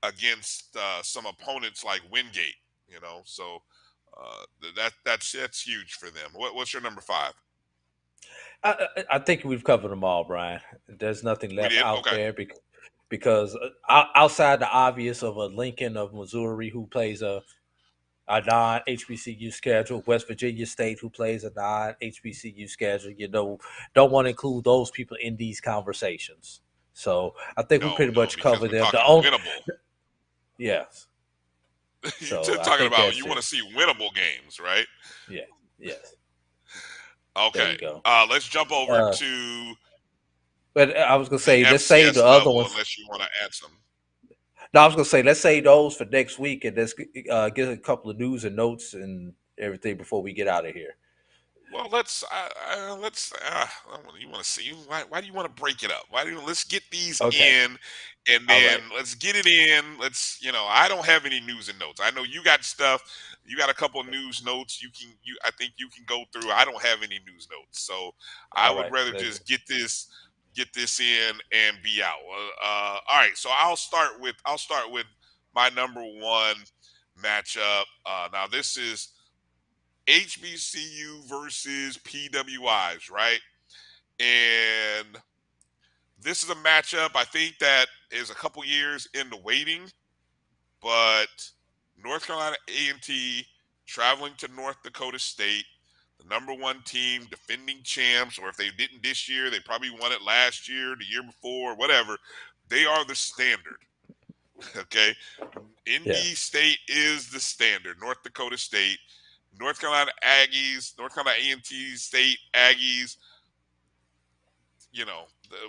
[SPEAKER 1] against some opponents like Wingate. So that's huge for them. What's your number 5?
[SPEAKER 12] I think we've covered them all, Brian. There's nothing
[SPEAKER 1] We
[SPEAKER 12] left
[SPEAKER 1] did.
[SPEAKER 12] out
[SPEAKER 1] Okay.
[SPEAKER 12] there because outside the obvious of a Lincoln of Missouri who plays a non HBCU schedule, West Virginia State who plays a non HBCU schedule, don't want to include those people in these conversations. So I think we
[SPEAKER 1] No,
[SPEAKER 12] pretty much
[SPEAKER 1] because
[SPEAKER 12] covered
[SPEAKER 1] we're
[SPEAKER 12] them.
[SPEAKER 1] talking winnable.
[SPEAKER 12] Yes.
[SPEAKER 1] You're
[SPEAKER 12] So I
[SPEAKER 1] talking
[SPEAKER 12] think
[SPEAKER 1] about
[SPEAKER 12] that's
[SPEAKER 1] you want
[SPEAKER 12] it.
[SPEAKER 1] to see winnable games, right?
[SPEAKER 12] Yeah. Yes. There
[SPEAKER 1] Okay.
[SPEAKER 12] you go.
[SPEAKER 1] Let's jump over to
[SPEAKER 12] But I was gonna
[SPEAKER 1] the
[SPEAKER 12] say let's save the
[SPEAKER 1] FCS
[SPEAKER 12] other
[SPEAKER 1] level,
[SPEAKER 12] ones.
[SPEAKER 1] unless you want to add some.
[SPEAKER 12] No, I was gonna say let's save those for next week and let's get a couple of news and notes and everything before we get out of here.
[SPEAKER 1] Well, you want to see why do you want to break it up? Let's get these
[SPEAKER 12] Okay.
[SPEAKER 1] in, and
[SPEAKER 12] All
[SPEAKER 1] then
[SPEAKER 12] right.
[SPEAKER 1] let's get it in. I don't have any news and notes. I know you got stuff. You got a couple of news notes. I think you can go through. I don't have any news notes, so I
[SPEAKER 12] All
[SPEAKER 1] would
[SPEAKER 12] right.
[SPEAKER 1] rather just get this in and be out. All right. So I'll start with my number 1 matchup. Now this is HBCU versus PWIs, right? And this is a matchup I think that is a couple years in the waiting, but North Carolina A&T traveling to North Dakota State, the number 1 team, defending champs, or if they didn't this year, they probably won it last year, the year before, whatever. They are the standard. Okay. ND
[SPEAKER 12] Yes.
[SPEAKER 1] State is the standard. North Dakota State, North Carolina Aggies, North Carolina A&T State Aggies.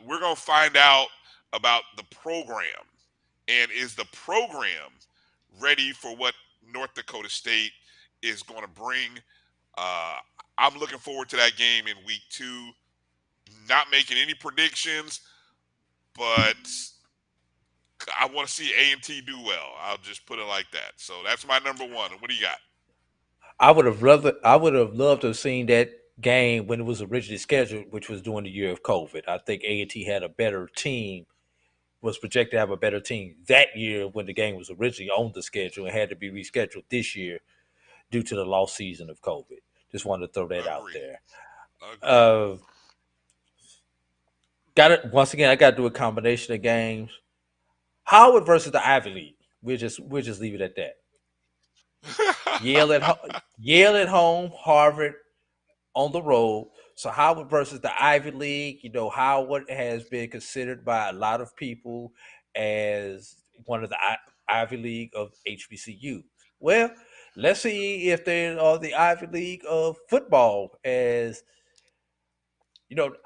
[SPEAKER 1] We're going to find out about the program. And is the program ready for what North Dakota State is going to bring? Uh, I'm looking forward to that game in week 2. Not making any predictions, but I want to see A&T do well. I'll just put it like that. So that's my number 1. What do you got?
[SPEAKER 12] I would have loved to have seen that game when it was originally scheduled, which was during the year of COVID. I think A&T had a better team, was projected to have a better team that year when the game was originally on the schedule and had to be rescheduled this year due to the lost season of COVID. Just wanted to throw that out
[SPEAKER 1] Agree.
[SPEAKER 12] there.
[SPEAKER 1] Agree.
[SPEAKER 12] Uh, got it. Once again, I got to do a combination of games. Howard versus the Ivy League. We'll just leave it at that. Yale at home, Harvard on the road. So Howard versus the Ivy League. Howard has been considered by a lot of people as one of the Ivy League of HBCUs. Well, let's see if they are the Ivy League of football. As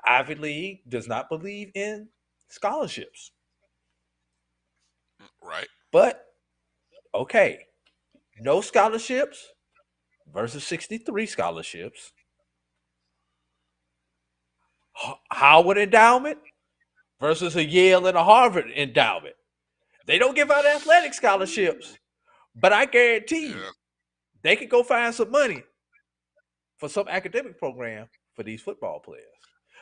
[SPEAKER 12] Ivy League does not believe in scholarships,
[SPEAKER 1] Right.
[SPEAKER 12] but okay, no scholarships versus 63 scholarships. Howard endowment versus a Yale and a Harvard endowment. They don't give out athletic scholarships, but I guarantee you
[SPEAKER 1] Yeah.
[SPEAKER 12] they could go find some money for some academic program for these football players.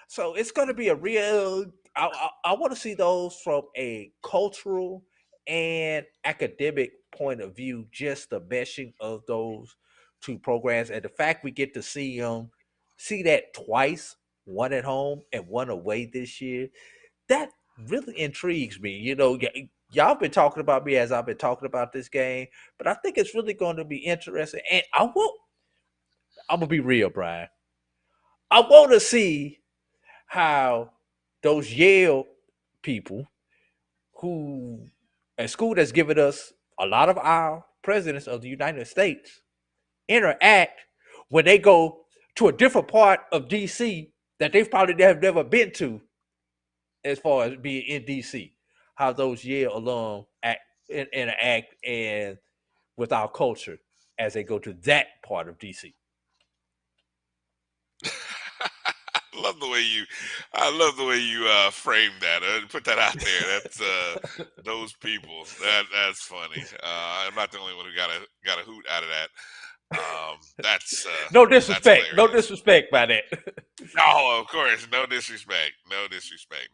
[SPEAKER 12] So it's going to be a real. I want to see those from a cultural and academic point of view, just the meshing of those two programs, and the fact we get to see that twice, one at home and one away this year. That really intrigues me. Y'all been talking about me as I've been talking about this game, but I think it's really going to be interesting. And I'm gonna be real, Brian. I want to see how those Yale people, who a school that's given us a lot of our presidents of the United States, interact when they go to a different part of DC that they've probably have never been to, as far as being in DC. How those Yale alum interact and with our culture as they go to that part of DC.
[SPEAKER 1] I love the way you frame that. Put that out there. That's those people. That's funny. I'm not the only one who got a hoot out of that.
[SPEAKER 12] No
[SPEAKER 1] That's
[SPEAKER 12] disrespect. No
[SPEAKER 1] hilarious.
[SPEAKER 12] disrespect by that.
[SPEAKER 1] No, of course, no disrespect,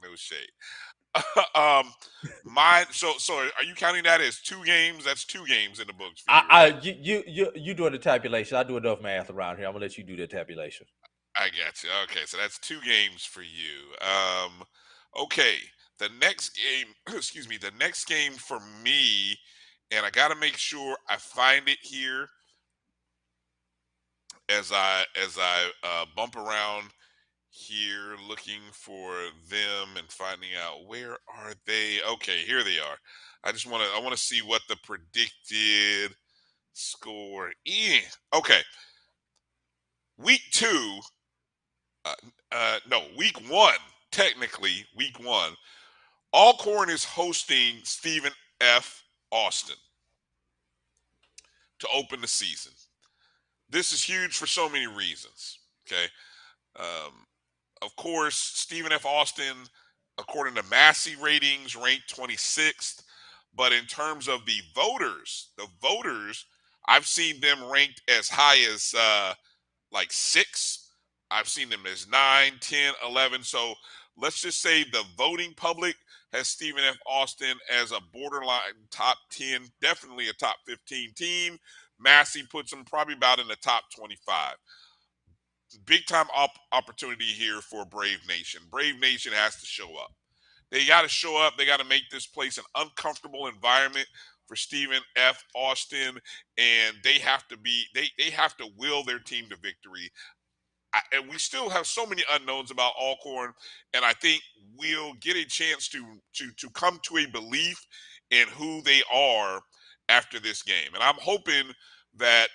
[SPEAKER 1] no shade. um, are you counting that as two games? That's two games in the books for you, right?
[SPEAKER 12] You doing the tabulation. I do enough math around here. I'm gonna let you do the tabulation.
[SPEAKER 1] I got you. Okay, so that's two games for you. Okay, the next game, excuse me, the next game for me, and I got to make sure I find it here as I bump around here looking for them and finding out where are they. Okay, here they are. I want to see what the predicted score is. Okay, week two. Uh, no, week one. Technically, week one. Alcorn is hosting Stephen F. Austin to open the season. This is huge for so many reasons. Okay. Um, of course, Stephen F. Austin, according to Massey ratings, ranked 26th. But in terms of the voters, I've seen them ranked as high as like 6. I've seen them as 9, 10, 11. So let's just say the voting public has Stephen F. Austin as a borderline top 10, definitely a top 15 team. Massey puts them probably about in the top 25. Big time opportunity here for Brave Nation. Brave Nation has to show up. They got to show up. They got to make this place an uncomfortable environment for Stephen F. Austin, and they have to will their team to victory. And we still have so many unknowns about Alcorn, and I think we'll get a chance to come to a belief in who they are after this game. And I'm hoping that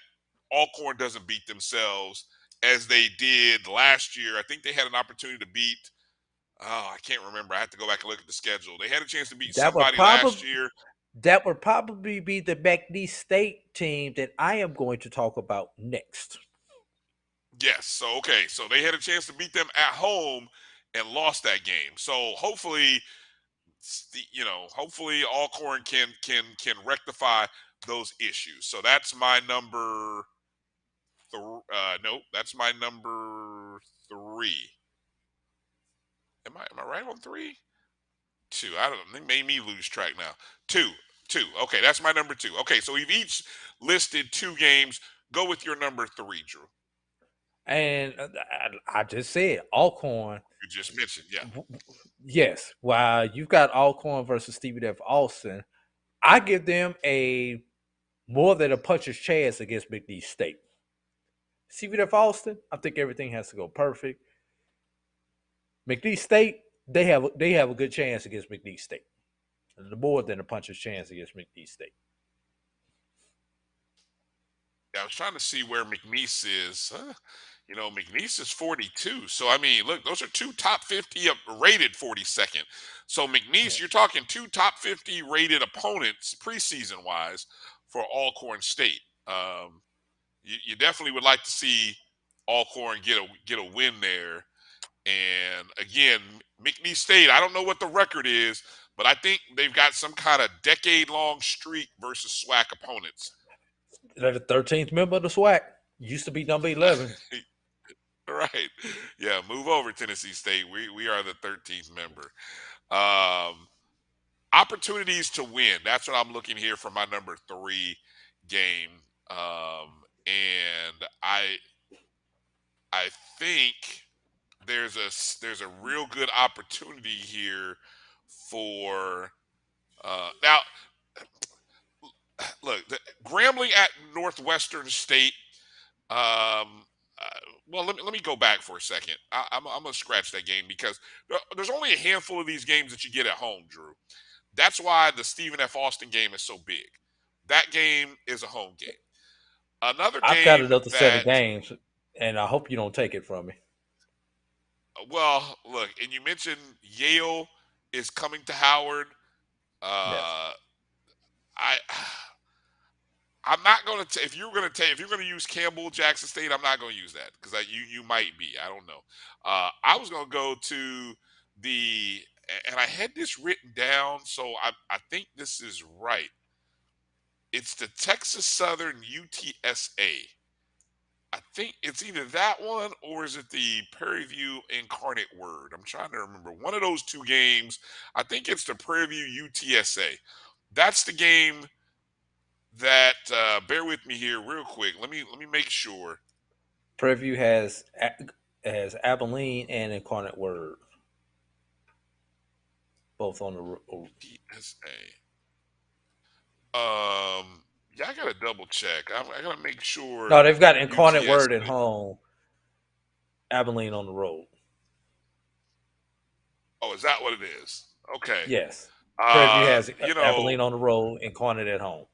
[SPEAKER 1] Alcorn doesn't beat themselves as they did last year. I think they had an opportunity to beat. Oh, I can't remember. I have to go back and look at the schedule. They had a chance to beat
[SPEAKER 12] That would
[SPEAKER 1] somebody last
[SPEAKER 12] probably
[SPEAKER 1] year.
[SPEAKER 12] that would probably be the McNeese State team that I am going to talk about next.
[SPEAKER 1] Yes. So okay. So they had a chance to beat them at home and lost that game. So hopefully Alcorn can rectify those issues. So that's my number. Nope, that's my number 3. Am I right on 3? 2. I don't know. They made me lose track now. 2. 2. Okay, that's my number 2. Okay, so we've each listed 2 games. Go with your number 3, Drew.
[SPEAKER 12] And I just said Alcorn.
[SPEAKER 1] You just mentioned, yeah.
[SPEAKER 12] Yes, while you've got Alcorn versus Stephen F. Austin, I give them a more than a puncher's chance against McNeese State. Stephen F. Austin, I think everything has to go perfect. McNeese State, they have a good chance against McNeese State. More than a puncher's chance against McNeese State.
[SPEAKER 1] Yeah, I was trying to see where McNeese is. McNeese is 42. So, I mean, look, those are two top 50 rated 42nd. So, McNeese, you're talking two top 50 rated opponents preseason wise for Alcorn State. You definitely would like to see Alcorn get a win there. And again, McNeese State, I don't know what the record is, but I think they've got some kind of decade-long streak versus SWAC opponents.
[SPEAKER 12] They're the 13th member of the SWAC. Used to be number 11.
[SPEAKER 1] Right. Yeah, move over, Tennessee State. We are the 13th member. Um, Opportunities to win. That's what I'm looking here for my number 3 game. And I think there's a real good opportunity here for now. Look, Grambling at Northwestern State. Um, well, let me go back for a second. I'm gonna scratch that game because there's only a handful of these games that you get at home, Drew. That's why the Stephen F. Austin game is so big. That game is a home game. Another
[SPEAKER 12] I've got
[SPEAKER 1] game
[SPEAKER 12] another set of
[SPEAKER 1] that,
[SPEAKER 12] games, and I hope you don't take it from me.
[SPEAKER 1] well, look, and you mentioned Yale is coming to Howard.
[SPEAKER 12] Yes.
[SPEAKER 1] Uh, I I'm not going to. If you're going to take, if you're going to use Campbell Jackson State, I'm not going to use that because you might be. I don't know. I was going to go to the, and I had this written down, so I think this is right. It's the Texas Southern UTSA. I think it's either that one or is it the Prairie View Incarnate Word? I'm trying to remember. One of those two games. I think it's the Prairie View UTSA. That's the game that bear with me here real quick. Let me make sure.
[SPEAKER 12] Prairie View has Abilene and Incarnate Word, both on the.
[SPEAKER 1] TSA. Yeah, I gotta double check. I gotta make sure.
[SPEAKER 12] No, they've got Incarnate Word at
[SPEAKER 1] UTSA.
[SPEAKER 12] home, Abilene on the road.
[SPEAKER 1] Oh, is that what it is? Okay.
[SPEAKER 12] Yes. Prairie View has
[SPEAKER 1] You know,
[SPEAKER 12] Abilene on the road, Incarnate at home.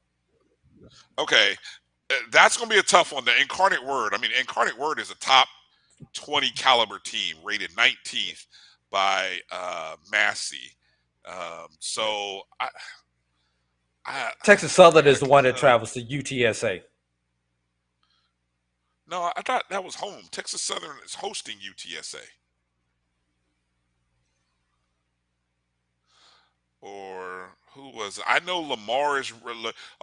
[SPEAKER 1] okay. That's gonna be a tough one. The Incarnate Word. I mean, Incarnate Word is a top 20 caliber team, rated 19th by Massey. So
[SPEAKER 12] Texas Southern
[SPEAKER 1] gotta
[SPEAKER 12] is the one
[SPEAKER 1] kind
[SPEAKER 12] that
[SPEAKER 1] of.
[SPEAKER 12] travels to UTSA.
[SPEAKER 1] No, I thought that was home. Texas Southern is hosting UTSA. Or who was it? I know Lamar is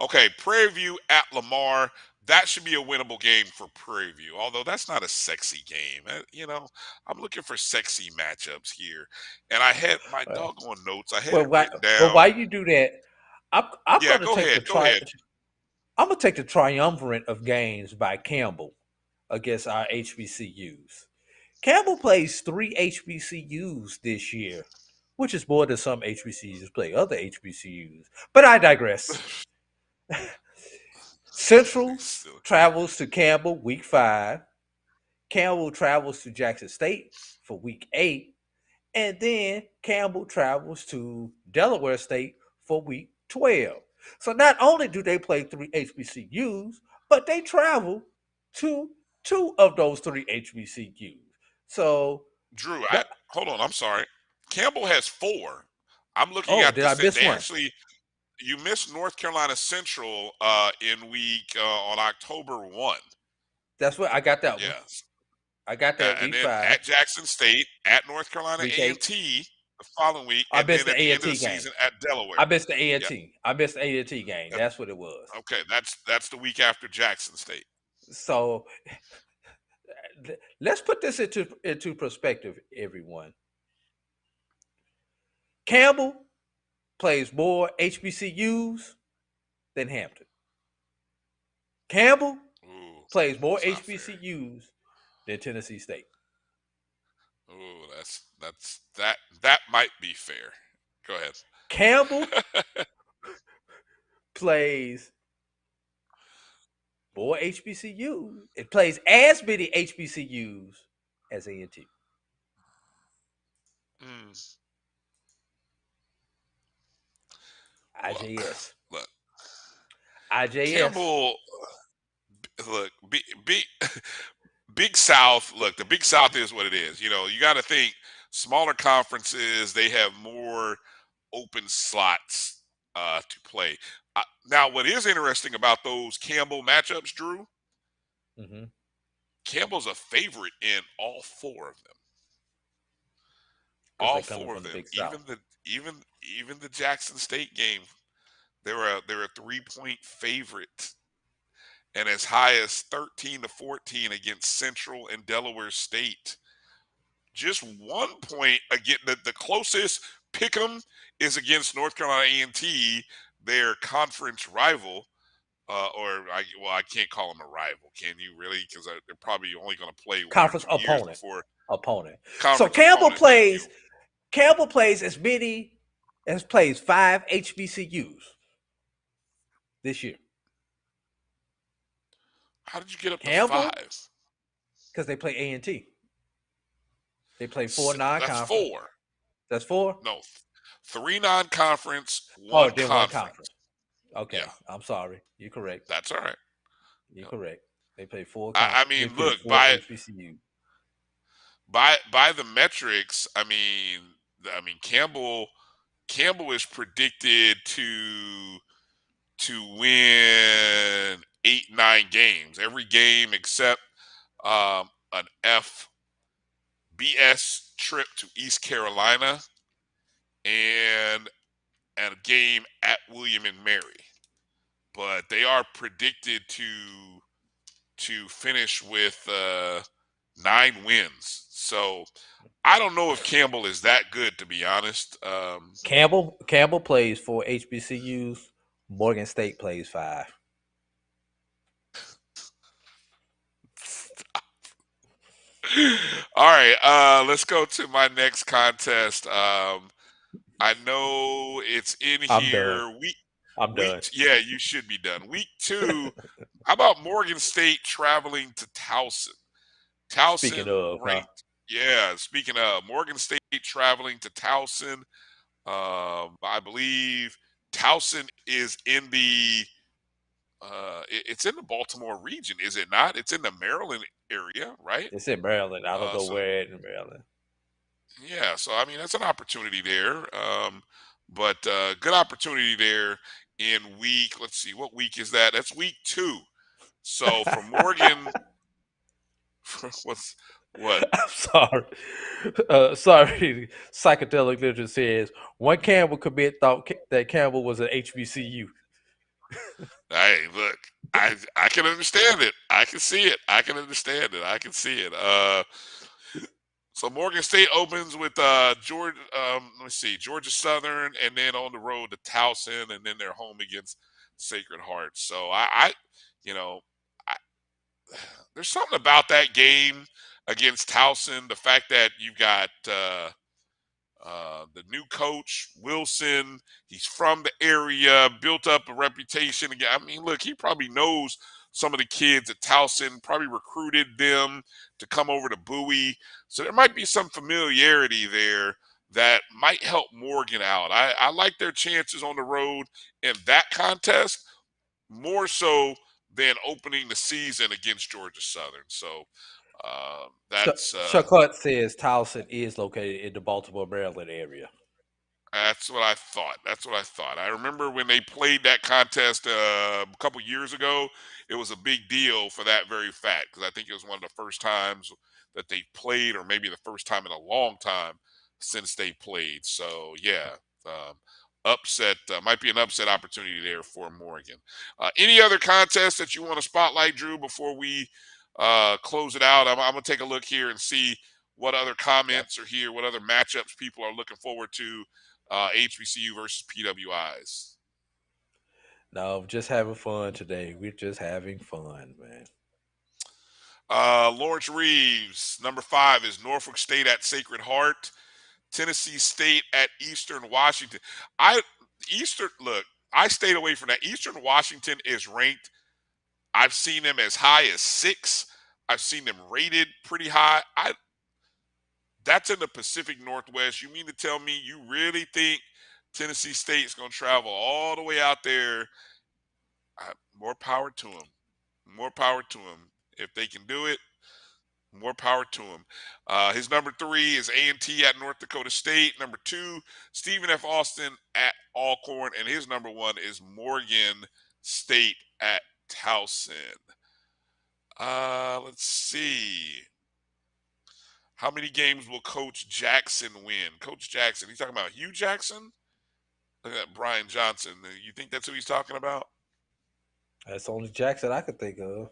[SPEAKER 1] okay. Prairie View at Lamar. That should be a winnable game for Prairie View. Although that's not a sexy game. I'm looking for sexy matchups here. And I had my doggone notes. I had
[SPEAKER 12] Well,
[SPEAKER 1] it written
[SPEAKER 12] why
[SPEAKER 1] down.
[SPEAKER 12] you do that? I'm
[SPEAKER 1] Yeah,
[SPEAKER 12] going to
[SPEAKER 1] go
[SPEAKER 12] take
[SPEAKER 1] ahead. Go ahead.
[SPEAKER 12] I'm going to take the triumvirate of games by Campbell against our HBCUs. Campbell plays 3 HBCUs this year, which is more than some HBCUs play other HBCUs. But I digress. Central travels to Campbell week 5. Campbell travels to Jackson State for week 8. And then Campbell travels to Delaware State for week 12. So not only do they play 3 HBCUs, but they travel to 2 of those 3 HBCUs. So
[SPEAKER 1] Drew,
[SPEAKER 12] that,
[SPEAKER 1] hold on. I'm sorry. Campbell has 4. I'm looking
[SPEAKER 12] oh,
[SPEAKER 1] at
[SPEAKER 12] did I
[SPEAKER 1] this.
[SPEAKER 12] miss
[SPEAKER 1] They
[SPEAKER 12] one?
[SPEAKER 1] actually, you missed North Carolina Central in week on October 1.
[SPEAKER 12] That's what I got that one.
[SPEAKER 1] Yes.
[SPEAKER 12] I got that
[SPEAKER 1] And
[SPEAKER 12] week
[SPEAKER 1] then
[SPEAKER 12] 5,
[SPEAKER 1] at Jackson State, at North Carolina
[SPEAKER 12] week 8.
[SPEAKER 1] A&T the following week,
[SPEAKER 12] I
[SPEAKER 1] and
[SPEAKER 12] missed
[SPEAKER 1] then
[SPEAKER 12] the
[SPEAKER 1] at the end of
[SPEAKER 12] A&T
[SPEAKER 1] the
[SPEAKER 12] game.
[SPEAKER 1] season at Delaware.
[SPEAKER 12] I missed the
[SPEAKER 1] Yeah.
[SPEAKER 12] A&T. I missed the A&T game.
[SPEAKER 1] That-
[SPEAKER 12] That's what it was.
[SPEAKER 1] okay, that's the week after Jackson State.
[SPEAKER 12] So let's put this into perspective, everyone. Campbell plays more HBCUs than Hampton. Campbell
[SPEAKER 1] Ooh,
[SPEAKER 12] plays more
[SPEAKER 1] that's not fair.
[SPEAKER 12] HBCUs than Tennessee State.
[SPEAKER 1] Ooh, that might be fair. Go
[SPEAKER 12] Campbell
[SPEAKER 1] ahead.
[SPEAKER 12] plays more HBCUs. It plays as many HBCUs as A&T.
[SPEAKER 1] Mm, well,
[SPEAKER 12] IJS.
[SPEAKER 1] look,
[SPEAKER 12] IJS.
[SPEAKER 1] Campbell. Look, Big South. Look, the Big South is what it is. You know, you got to think smaller conferences. They have more open slots to play. Now, what is interesting about those Campbell matchups, Drew?
[SPEAKER 12] Mm-hmm.
[SPEAKER 1] Campbell's a favorite in all four of them.
[SPEAKER 12] Because
[SPEAKER 1] All
[SPEAKER 12] they're coming
[SPEAKER 1] four
[SPEAKER 12] from
[SPEAKER 1] of
[SPEAKER 12] the
[SPEAKER 1] them.
[SPEAKER 12] Big South.
[SPEAKER 1] Even the Jackson State game, they're a 3-point favorite, and as high as 13-14 against Central and Delaware State. Just 1 point again. The closest pick 'em is against North Carolina A&T, their conference rival. I can't call them a rival. Can you really? Because they're probably only going to play 1 or 2 years
[SPEAKER 12] Opponent.
[SPEAKER 1] before
[SPEAKER 12] Opponent. So
[SPEAKER 1] conference opponent. Thank you.
[SPEAKER 12] Campbell plays plays 5 HBCUs this year.
[SPEAKER 1] How did you get up to
[SPEAKER 12] Campbell,
[SPEAKER 1] 5?
[SPEAKER 12] because they play A&T. They play 4
[SPEAKER 1] That's
[SPEAKER 12] non-conference.
[SPEAKER 1] 4.
[SPEAKER 12] That's 4?
[SPEAKER 1] No, 3 non-conference,
[SPEAKER 12] Oh,
[SPEAKER 1] 1
[SPEAKER 12] then one
[SPEAKER 1] conference.
[SPEAKER 12] conference. Okay,
[SPEAKER 1] Yeah,
[SPEAKER 12] I'm sorry. You're correct.
[SPEAKER 1] that's all right.
[SPEAKER 12] You're
[SPEAKER 1] Yeah.
[SPEAKER 12] correct. They play 4
[SPEAKER 1] I
[SPEAKER 12] They
[SPEAKER 1] mean,
[SPEAKER 12] play
[SPEAKER 1] look,
[SPEAKER 12] 4 HBCU.
[SPEAKER 1] by the metrics, I mean Campbell is predicted to win 8-9 games. Every game except an FBS trip to East Carolina and a game at William and Mary. But they are predicted to finish with 9 wins. So I don't know if Campbell is that good, to be honest.
[SPEAKER 12] Campbell plays 4 HBCUs. Morgan State plays 5.
[SPEAKER 1] All right, let's go to my next contest. I know it's in
[SPEAKER 12] I'm done.
[SPEAKER 1] here.
[SPEAKER 12] I'm done.
[SPEAKER 1] Yeah, you should be done. Week 2. How about Morgan State traveling to Towson?
[SPEAKER 12] Speaking
[SPEAKER 1] Towson
[SPEAKER 12] of, huh?
[SPEAKER 1] ranked. Yeah, speaking of Morgan State traveling to Towson, I believe Towson is in the it's in the Baltimore region, is it not? It's in the Maryland area, right?
[SPEAKER 12] It's in Maryland. I don't know
[SPEAKER 1] So
[SPEAKER 12] where in Maryland.
[SPEAKER 1] yeah, so I mean that's an opportunity there. But good opportunity there in week. Let's see, what week is that? That's week 2. So for Morgan, what's what?
[SPEAKER 12] I'm sorry. Sorry. Psychedelic literature says one Campbell commit thought that Campbell was an HBCU.
[SPEAKER 1] Hey, look, I can understand it. I can see it. I can understand it. I can see it. So Morgan State opens with Georgia. Let me see, Georgia Southern, and then on the road to Towson, and then they're home against Sacred Heart. So you know, I, there's something about that game against Towson. The fact that you've got the new coach Wilson, he's from the area, built up a reputation. Again, I mean, look, he probably knows some of the kids at Towson, probably recruited them to come over to Bowie. So there might be some familiarity there that might help Morgan out. I like their chances on the road in that contest more so than opening the season against Georgia Southern. So that's
[SPEAKER 12] Chuck says Towson is located in the Baltimore, Maryland area.
[SPEAKER 1] That's what I thought. That's what I thought. I remember when they played that contest a couple years ago, it was a big deal for that very fact because I think it was one of the first times that they played, or maybe the first time in a long time since they played. So yeah, upset might be an upset opportunity there for Morgan. Any other contests that you want to spotlight, Drew, before we close it out? I'm gonna take a look here and see what other comments are here, what other matchups people are looking forward to. HBCU versus PWIs.
[SPEAKER 12] No, just having fun today. We're just having fun, man.
[SPEAKER 1] Lawrence Reeves, number 5 is Norfolk State at Sacred Heart. Tennessee State at Eastern Washington. I Eastern look, I stayed away from that. Eastern Washington is ranked. I've seen them as high as 6. I've seen them rated pretty high. I That's in the Pacific Northwest. You mean to tell me you really think Tennessee State's going to travel all the way out there? More power to them. More power to them. If they can do it, more power to him. His number 3 is A&T at North Dakota State. Number 2, Stephen F. Austin at Alcorn. And his number 1 is Morgan State at Towson. Let's see. How many games will Coach Jackson win? Coach Jackson, he's talking about Hugh Jackson? Look at that, Brian Johnson. You think that's who he's talking about?
[SPEAKER 12] That's the only Jackson I could think of.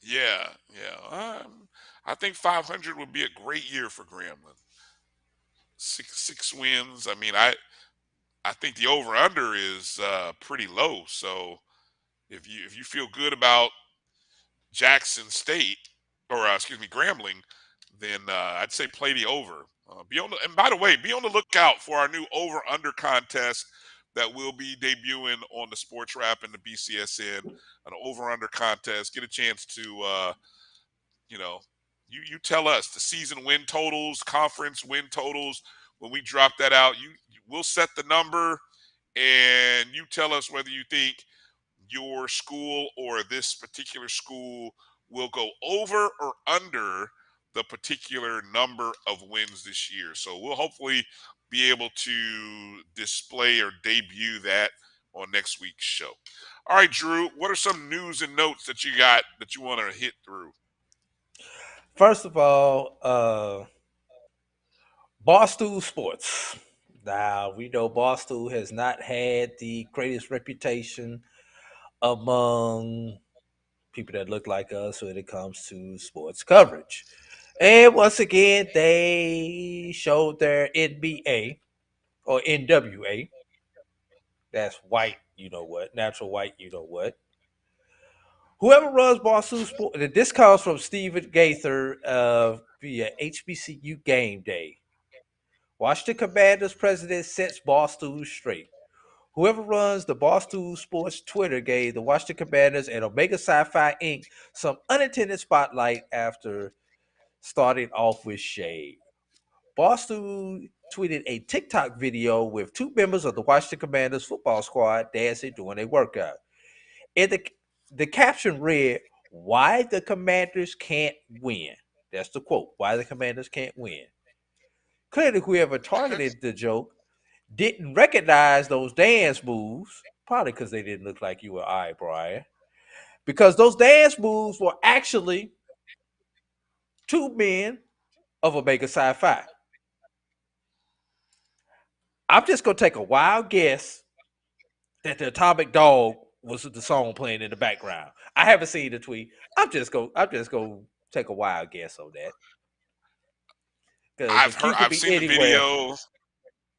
[SPEAKER 1] Yeah, yeah. I think 500 would be a great year for Grambling. Six wins. I mean, I think the over under is pretty low. So if you feel good about Jackson State or excuse me Grambling, then I'd say play the over. And by the way, be on the lookout for our new over under contest that will be debuting on the Sports Wrap and the BCSN. An over under contest. Get a chance to you know you tell us the season win totals, conference win totals. When we drop that out, we'll set the number and you tell us whether you think your school or this particular school will go over or under the particular number of wins this year. So we'll hopefully be able to display or debut that on next week's show. All right, Drew, what are some news and notes that you got that you want to hit through?
[SPEAKER 12] First of all, Barstool Sports. Now, we know Barstool has not had the greatest reputation among people that look like us when it comes to sports coverage. And once again, they showed their NBA or NWA. That's white, you know what, natural white, you know what. Whoever runs Barstool Sports, this comes from Stephen Gaither via HBCU Game Day. Washington Commanders president sets Barstool straight. Whoever runs the Barstool Sports Twitter gave the Washington Commanders and Omega Sci-Fi Inc. some unintended spotlight after starting off with shade. Barstool tweeted a TikTok video with 2 members of the Washington Commanders football squad dancing during a workout. And the caption read, "Why the Commanders can't win." That's the quote. Why the Commanders can't win. Clearly, whoever targeted the joke didn't recognize those dance moves, probably because they didn't look like you or I, Brian. Because those dance moves were actually 2 men of Omega Sci-Fi. I'm just gonna take a wild guess that the Atomic Dog was the song playing in the background. I haven't seen the tweet. I'm just gonna take a wild guess on that. Because the cue could
[SPEAKER 1] I've
[SPEAKER 12] be
[SPEAKER 1] seen the
[SPEAKER 12] anywhere.
[SPEAKER 1] video.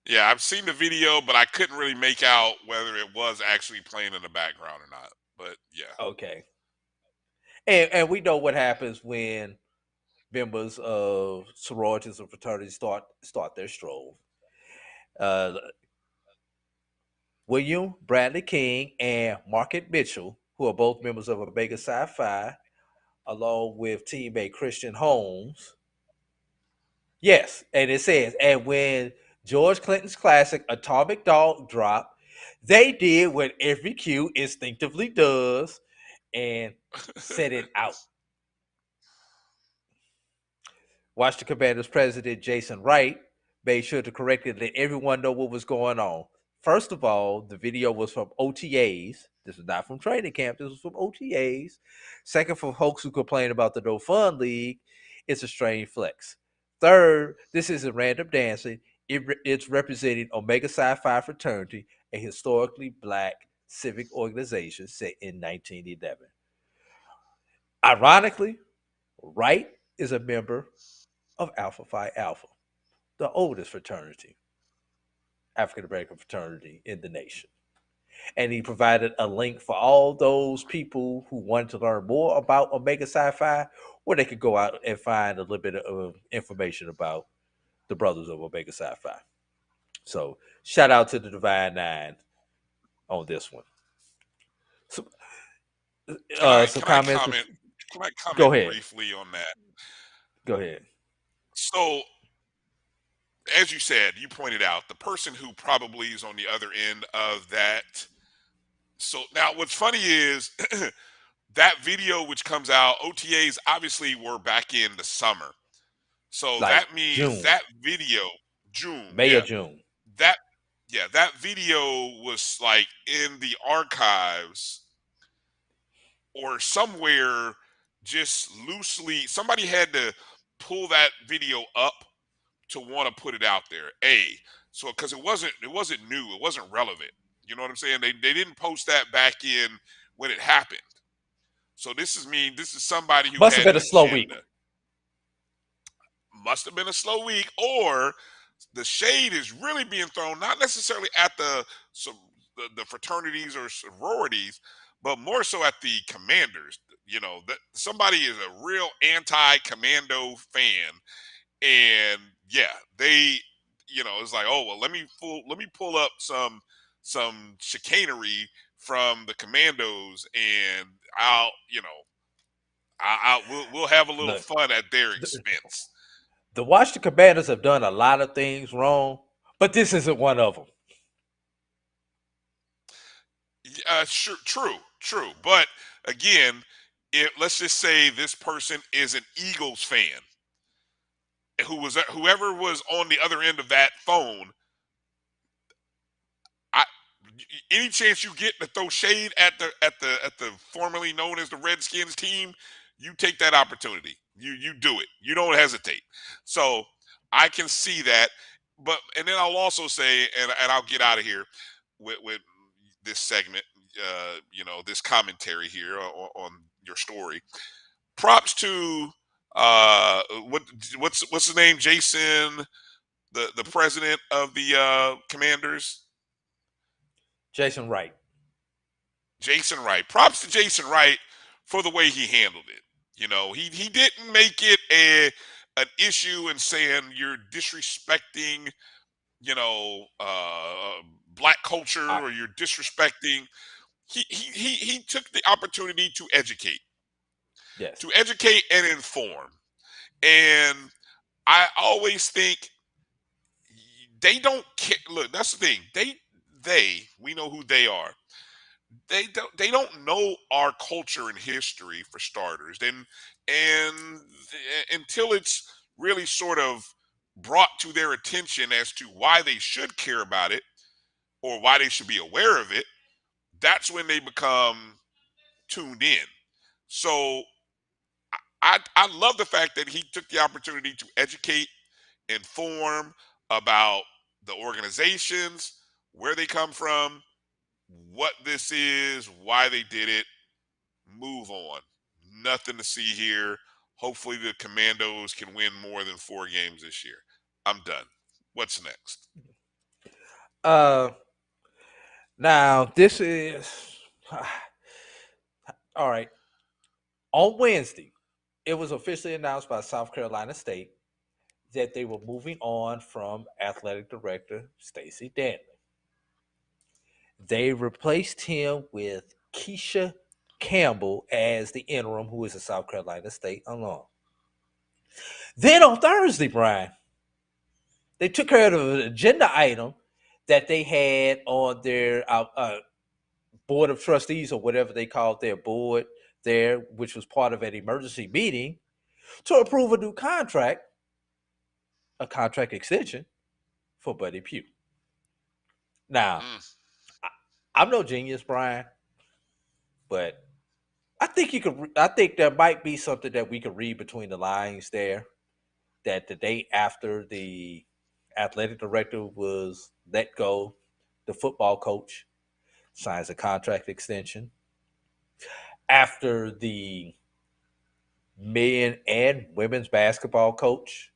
[SPEAKER 1] Yeah, I've seen the video, but I couldn't really make out whether it was actually playing in the background or not. But yeah.
[SPEAKER 12] Okay. And we know what happens when members of sororities and fraternities start their stroll. Uh, William Bradley King and Market Mitchell, who are both members of Omega Psi Phi, along with teammate Christian Holmes. Yes, and it says, and when George Clinton's classic Atomic Dog dropped, they did what every Q instinctively does and set it out. Washington Commanders president Jason Wright made sure to correctly let everyone know what was going on. First of all, the video was from OTAs. This is not from training camp. This was from OTAs. Second, for folks who complain about the No Fun League, it's a strange flex. Third, this isn't random dancing. It's representing Omega Psi Phi fraternity, a historically black civic organization set in 1911. Ironically, Wright is a member of Alpha Phi Alpha, the oldest fraternity, African American fraternity in the nation. and he provided a link for all those people who wanted to learn more about Omega Sci-Fi, where they could go out and find a little bit of information about the brothers of Omega Sci-Fi. So shout out to the Divine Nine on this one. So,
[SPEAKER 1] Can I
[SPEAKER 12] some
[SPEAKER 1] can I
[SPEAKER 12] comments.
[SPEAKER 1] comment? Can I
[SPEAKER 12] Go
[SPEAKER 1] comment
[SPEAKER 12] ahead.
[SPEAKER 1] briefly on that?
[SPEAKER 12] Go ahead.
[SPEAKER 1] So, as you said, you pointed out the person who probably is on the other end of that. So now, what's funny is that video which comes out, OTAs obviously were back in the summer. So
[SPEAKER 12] Like
[SPEAKER 1] that means
[SPEAKER 12] June,
[SPEAKER 1] that video, June,
[SPEAKER 12] May or
[SPEAKER 1] yeah,
[SPEAKER 12] June.
[SPEAKER 1] that that video was like in the archives or somewhere, just loosely. Somebody had to pull that video up to want to put it out there. So because it wasn't new, it wasn't relevant. You know what I'm saying? They didn't post that back in when it happened. So this is somebody who
[SPEAKER 12] Must have
[SPEAKER 1] had
[SPEAKER 12] been
[SPEAKER 1] an
[SPEAKER 12] a slow week.
[SPEAKER 1] agenda. Must have been a slow week, or the shade is really being thrown not necessarily at the fraternities or sororities, but more so at the commanders. You know that somebody is a real anti-commando fan, and yeah, they, it's like, oh well, let me pull up some chicanery from the commandos, and we'll have a little
[SPEAKER 12] Look,
[SPEAKER 1] fun at their
[SPEAKER 12] the,
[SPEAKER 1] expense.
[SPEAKER 12] the Washington Commanders have done a lot of things wrong, but this isn't one of them.
[SPEAKER 1] Sure, true. But again, let's just say this person is an Eagles fan, whoever was on the other end of that phone. I Any chance you get to throw shade at the formerly known as the Redskins team, you take that opportunity. You do it. You don't hesitate. So I can see that. And then I'll also say, and I'll get out of here with this segment, this commentary here on your story. Props to what what's his name, Jason, the president of the Commanders.
[SPEAKER 12] Jason Wright.
[SPEAKER 1] Jason Wright. Props to Jason Wright for the way he handled it. He didn't make it an issue and saying you're disrespecting, black culture,
[SPEAKER 12] I,
[SPEAKER 1] or you're disrespecting. He took the opportunity
[SPEAKER 12] yes.
[SPEAKER 1] to educate and inform. And I always think they don't care. Look, that's the thing. We know who they are. They don't know our culture and history, for starters. And until it's really sort of brought to their attention as to why they should care about it or why they should be aware of it, that's when they become tuned in. So I love the fact that he took the opportunity to educate, inform about the organizations, where they come from, what this is, why they did it. Move on. Nothing to see here. Hopefully the Commandos can win more than 4 games this year. I'm done. What's next?
[SPEAKER 12] Uh, Now this is all right. On Wednesday, it was officially announced by South Carolina State that they were moving on from athletic director Stacey Danley. They replaced him with Keisha Campbell as the interim, who is a South Carolina State alum. Then on Thursday, Brian, they took care of an agenda item that they had on their board of trustees, or whatever they called their board there, which was part of an emergency meeting to approve a new contract, a contract extension for Buddy Pugh. Now, I'm no genius, Brian, but I think you could. I think there might be something that we could read between the lines there. That the day after the athletic director was let go, the football coach signs a contract extension. After the men and women's basketball coach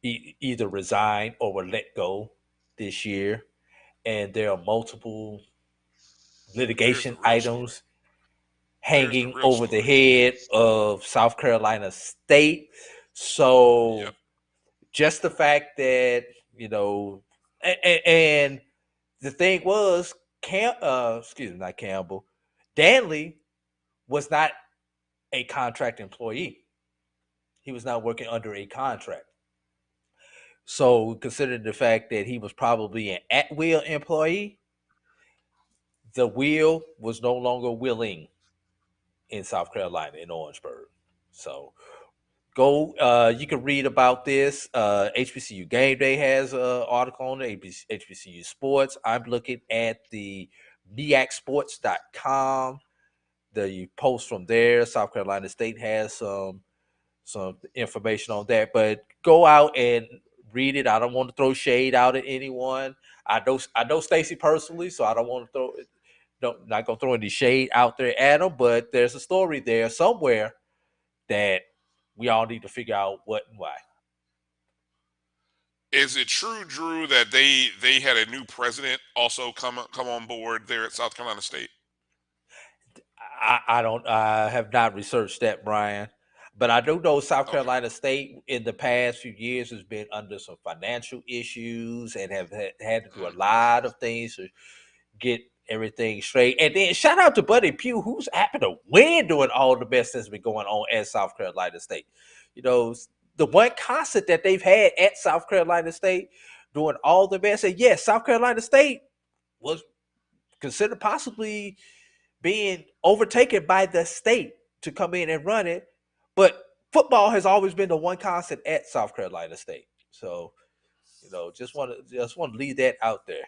[SPEAKER 12] either resigned or were let go this year, and there are multiple
[SPEAKER 1] There's the
[SPEAKER 12] litigation
[SPEAKER 1] real story.
[SPEAKER 12] items
[SPEAKER 1] There's the
[SPEAKER 12] hanging
[SPEAKER 1] real
[SPEAKER 12] over the
[SPEAKER 1] story.
[SPEAKER 12] head of South Carolina State. So
[SPEAKER 1] Yep.
[SPEAKER 12] just the fact that, and the thing was, excuse me, not Campbell, Danley was not a contract employee. He was not working under a contract. So, considering the fact that he was probably an at will employee, the will was no longer willing in South Carolina, in Orangeburg. So, go, you can read about this. HBCU Game Day has an article on it, HBCU Sports. I'm looking at the meacsports.com. The post from there. South Carolina State has some information on that, but go out and read it. I don't want to throw shade out at anyone. I know Stacy personally, so I don't want to not gonna throw any shade out there at him. But there's a story there somewhere that we all need to figure out what and why.
[SPEAKER 1] Is it true, Drew, that they had a new president also come on board there at South Carolina State?
[SPEAKER 12] I have not researched that, Brian. But I do know South
[SPEAKER 1] Okay.
[SPEAKER 12] Carolina State in the past few years has been under some financial issues and have had to do a lot of things to get everything straight. And then shout out to Buddy Pugh, who's happened to win doing all the best that's been going on at South Carolina State. You know, the one constant that they've had at South Carolina State doing all the best. And yes, South Carolina State was considered possibly being overtaken by the state to come in and run it. But football has always been the one constant at South Carolina State. So, just want to leave that out there.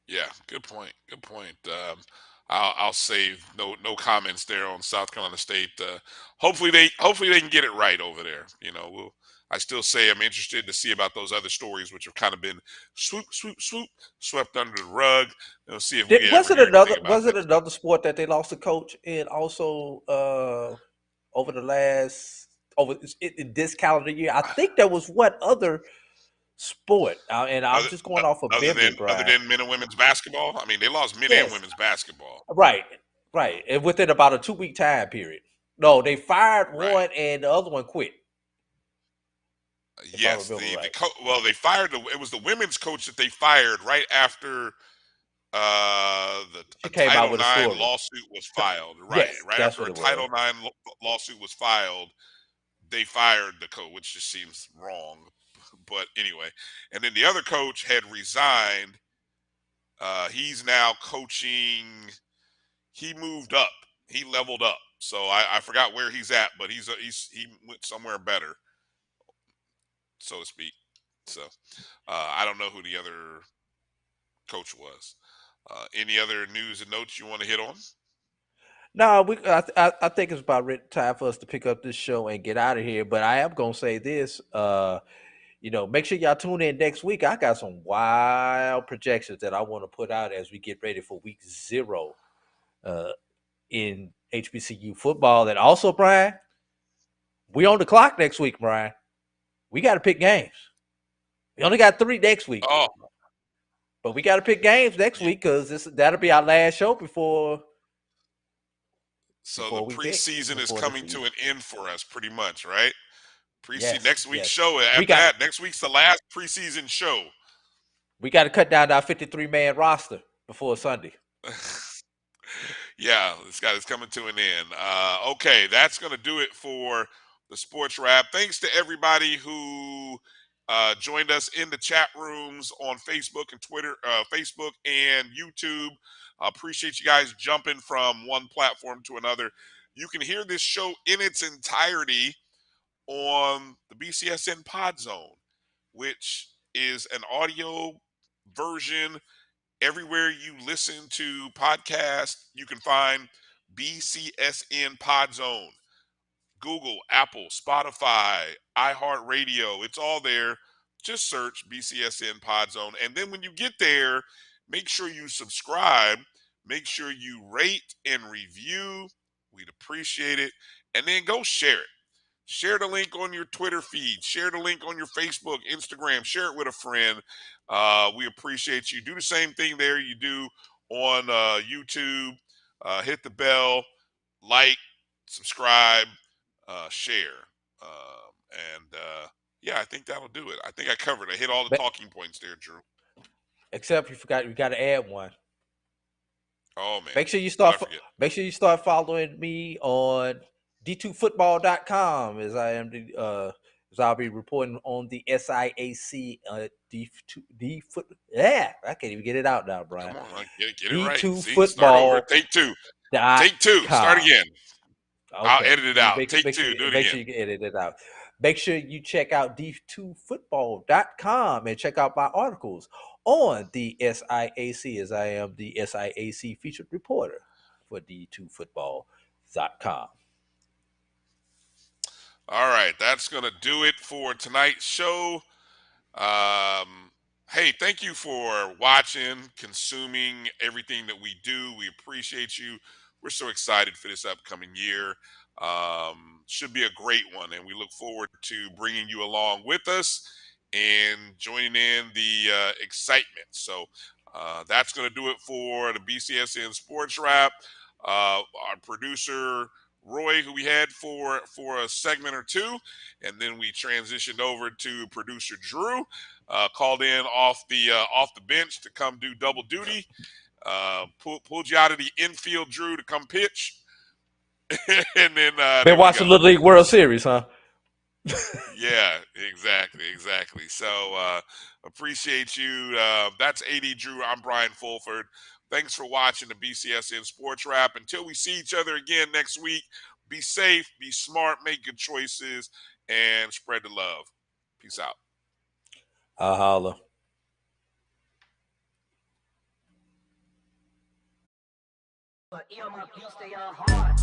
[SPEAKER 1] Yeah, good point. Good point. I'll save no comments there on South Carolina State. Hopefully they can get it right over there. I still say I'm interested to see about those other stories which have kind of been swept under the rug. See if we
[SPEAKER 12] Was
[SPEAKER 1] ever
[SPEAKER 12] it
[SPEAKER 1] hear
[SPEAKER 12] another?
[SPEAKER 1] anything about
[SPEAKER 12] Was it
[SPEAKER 1] that stuff.
[SPEAKER 12] another sport that they lost a coach in? Also, over the last in this calendar year, I think there was what other sport? And I'm
[SPEAKER 1] Other
[SPEAKER 12] just going off of
[SPEAKER 1] other
[SPEAKER 12] memory,
[SPEAKER 1] than other
[SPEAKER 12] Brian.
[SPEAKER 1] than men and women's basketball, I mean they lost men and
[SPEAKER 12] Yes,
[SPEAKER 1] women's basketball.
[SPEAKER 12] right, right. And within about a 2 week time period. No, they fired
[SPEAKER 1] Right.
[SPEAKER 12] one and the other one quit. If I
[SPEAKER 1] Yes,
[SPEAKER 12] remember right.
[SPEAKER 1] well they fired it was the women's coach that they fired right after
[SPEAKER 12] She
[SPEAKER 1] a
[SPEAKER 12] came out
[SPEAKER 1] Title
[SPEAKER 12] with a
[SPEAKER 1] IX
[SPEAKER 12] story.
[SPEAKER 1] lawsuit was filed. Right,
[SPEAKER 12] Yes,
[SPEAKER 1] right
[SPEAKER 12] that's
[SPEAKER 1] after
[SPEAKER 12] what
[SPEAKER 1] a
[SPEAKER 12] it was.
[SPEAKER 1] Title IX lawsuit was filed, they fired the coach, which just seems wrong. But anyway, and then the other coach had resigned. He's now coaching. He moved up. He leveled up. So I forgot where he's at, but he went somewhere better, so to speak. So I don't know who the other coach was. Any other news and notes you want to hit on?
[SPEAKER 12] No, I think it's about time for us to pick up this show and get out of here. But I am gonna say this. Make sure y'all tune in next week. I got some wild projections that I want to put out as we get ready for week 0 in HBCU football. And also, Brian, we on the clock next week, Brian. We got to pick games. We only got 3 next week,
[SPEAKER 1] Oh,
[SPEAKER 12] but we got to pick games next
[SPEAKER 1] yeah.
[SPEAKER 12] week because that'll be our last show before
[SPEAKER 1] So the
[SPEAKER 12] we pick
[SPEAKER 1] preseason is
[SPEAKER 12] before the
[SPEAKER 1] coming to
[SPEAKER 12] season.
[SPEAKER 1] an end for us, pretty much, right? Preseason
[SPEAKER 12] Yes,
[SPEAKER 1] next week's
[SPEAKER 12] yes.
[SPEAKER 1] show.
[SPEAKER 12] We
[SPEAKER 1] After
[SPEAKER 12] got
[SPEAKER 1] that, next week's the last preseason show.
[SPEAKER 12] we got to cut down to our 53-man roster before Sunday.
[SPEAKER 1] Yeah, it's coming to an end. Okay, that's gonna do it for the sports wrap. Thanks to everybody who joined us in the chat rooms on Facebook and Twitter, Facebook and YouTube. I appreciate you guys jumping from one platform to another. You can hear this show in its entirety on the BCSN Pod Zone, which is an audio version. Everywhere you listen to podcasts, you can find BCSN Pod Zone. Google, Apple, Spotify, iHeartRadio. It's all there. Just search BCSN Pod Zone. And then when you get there, make sure you subscribe. Make sure you rate and review. We'd appreciate it. And then go share it. Share the link on your Twitter feed. Share the link on your Facebook, Instagram. Share it with a friend. We appreciate you. Do the same thing there you do on YouTube. Hit the bell, like, subscribe, share. Yeah, I think that'll do it. I think I covered. I hit all the talking points there, Drew.
[SPEAKER 12] Except you got to add one.
[SPEAKER 1] Oh man.
[SPEAKER 12] Make sure you
[SPEAKER 1] What'd
[SPEAKER 12] start
[SPEAKER 1] I forget?
[SPEAKER 12] make sure you start following me on d2football.com as I'll be reporting on the SIAC I can't even get it out now, Brian.
[SPEAKER 1] Come on, get it right. See, start over.
[SPEAKER 12] d2football.com.
[SPEAKER 1] Take two. Start again. I'll
[SPEAKER 12] Okay.
[SPEAKER 1] edit it out. Take two. Do it
[SPEAKER 12] Make
[SPEAKER 1] again.
[SPEAKER 12] sure you edit it out. Make sure you check out d2football.com and check out my articles on the SIAC, as I am the SIAC featured reporter for d2football.com.
[SPEAKER 1] All right, that's gonna do it for tonight's show. Hey, thank you for watching, consuming everything that we do. We appreciate you. We're so excited for this upcoming year. Should be a great one, and we look forward to bringing you along with us and joining in the excitement. So that's going to do it for the BCSN Sports Wrap. Our producer Roy, who we had for a segment or two, and then we transitioned over to producer Drew, called in off the bench to come do double duty. Pulled you out of the infield, Drew, to come pitch, and then
[SPEAKER 12] Been watching Little League World Series, huh?
[SPEAKER 1] Yeah, exactly. So appreciate you. That's AD Drew. I'm Bryan Fulford. Thanks for watching the BCSN Sports Wrap. Until we see each other again next week, be safe, be smart, make good choices, and spread the love. Peace out.
[SPEAKER 12] I'll holla.
[SPEAKER 6] But you stay on hard.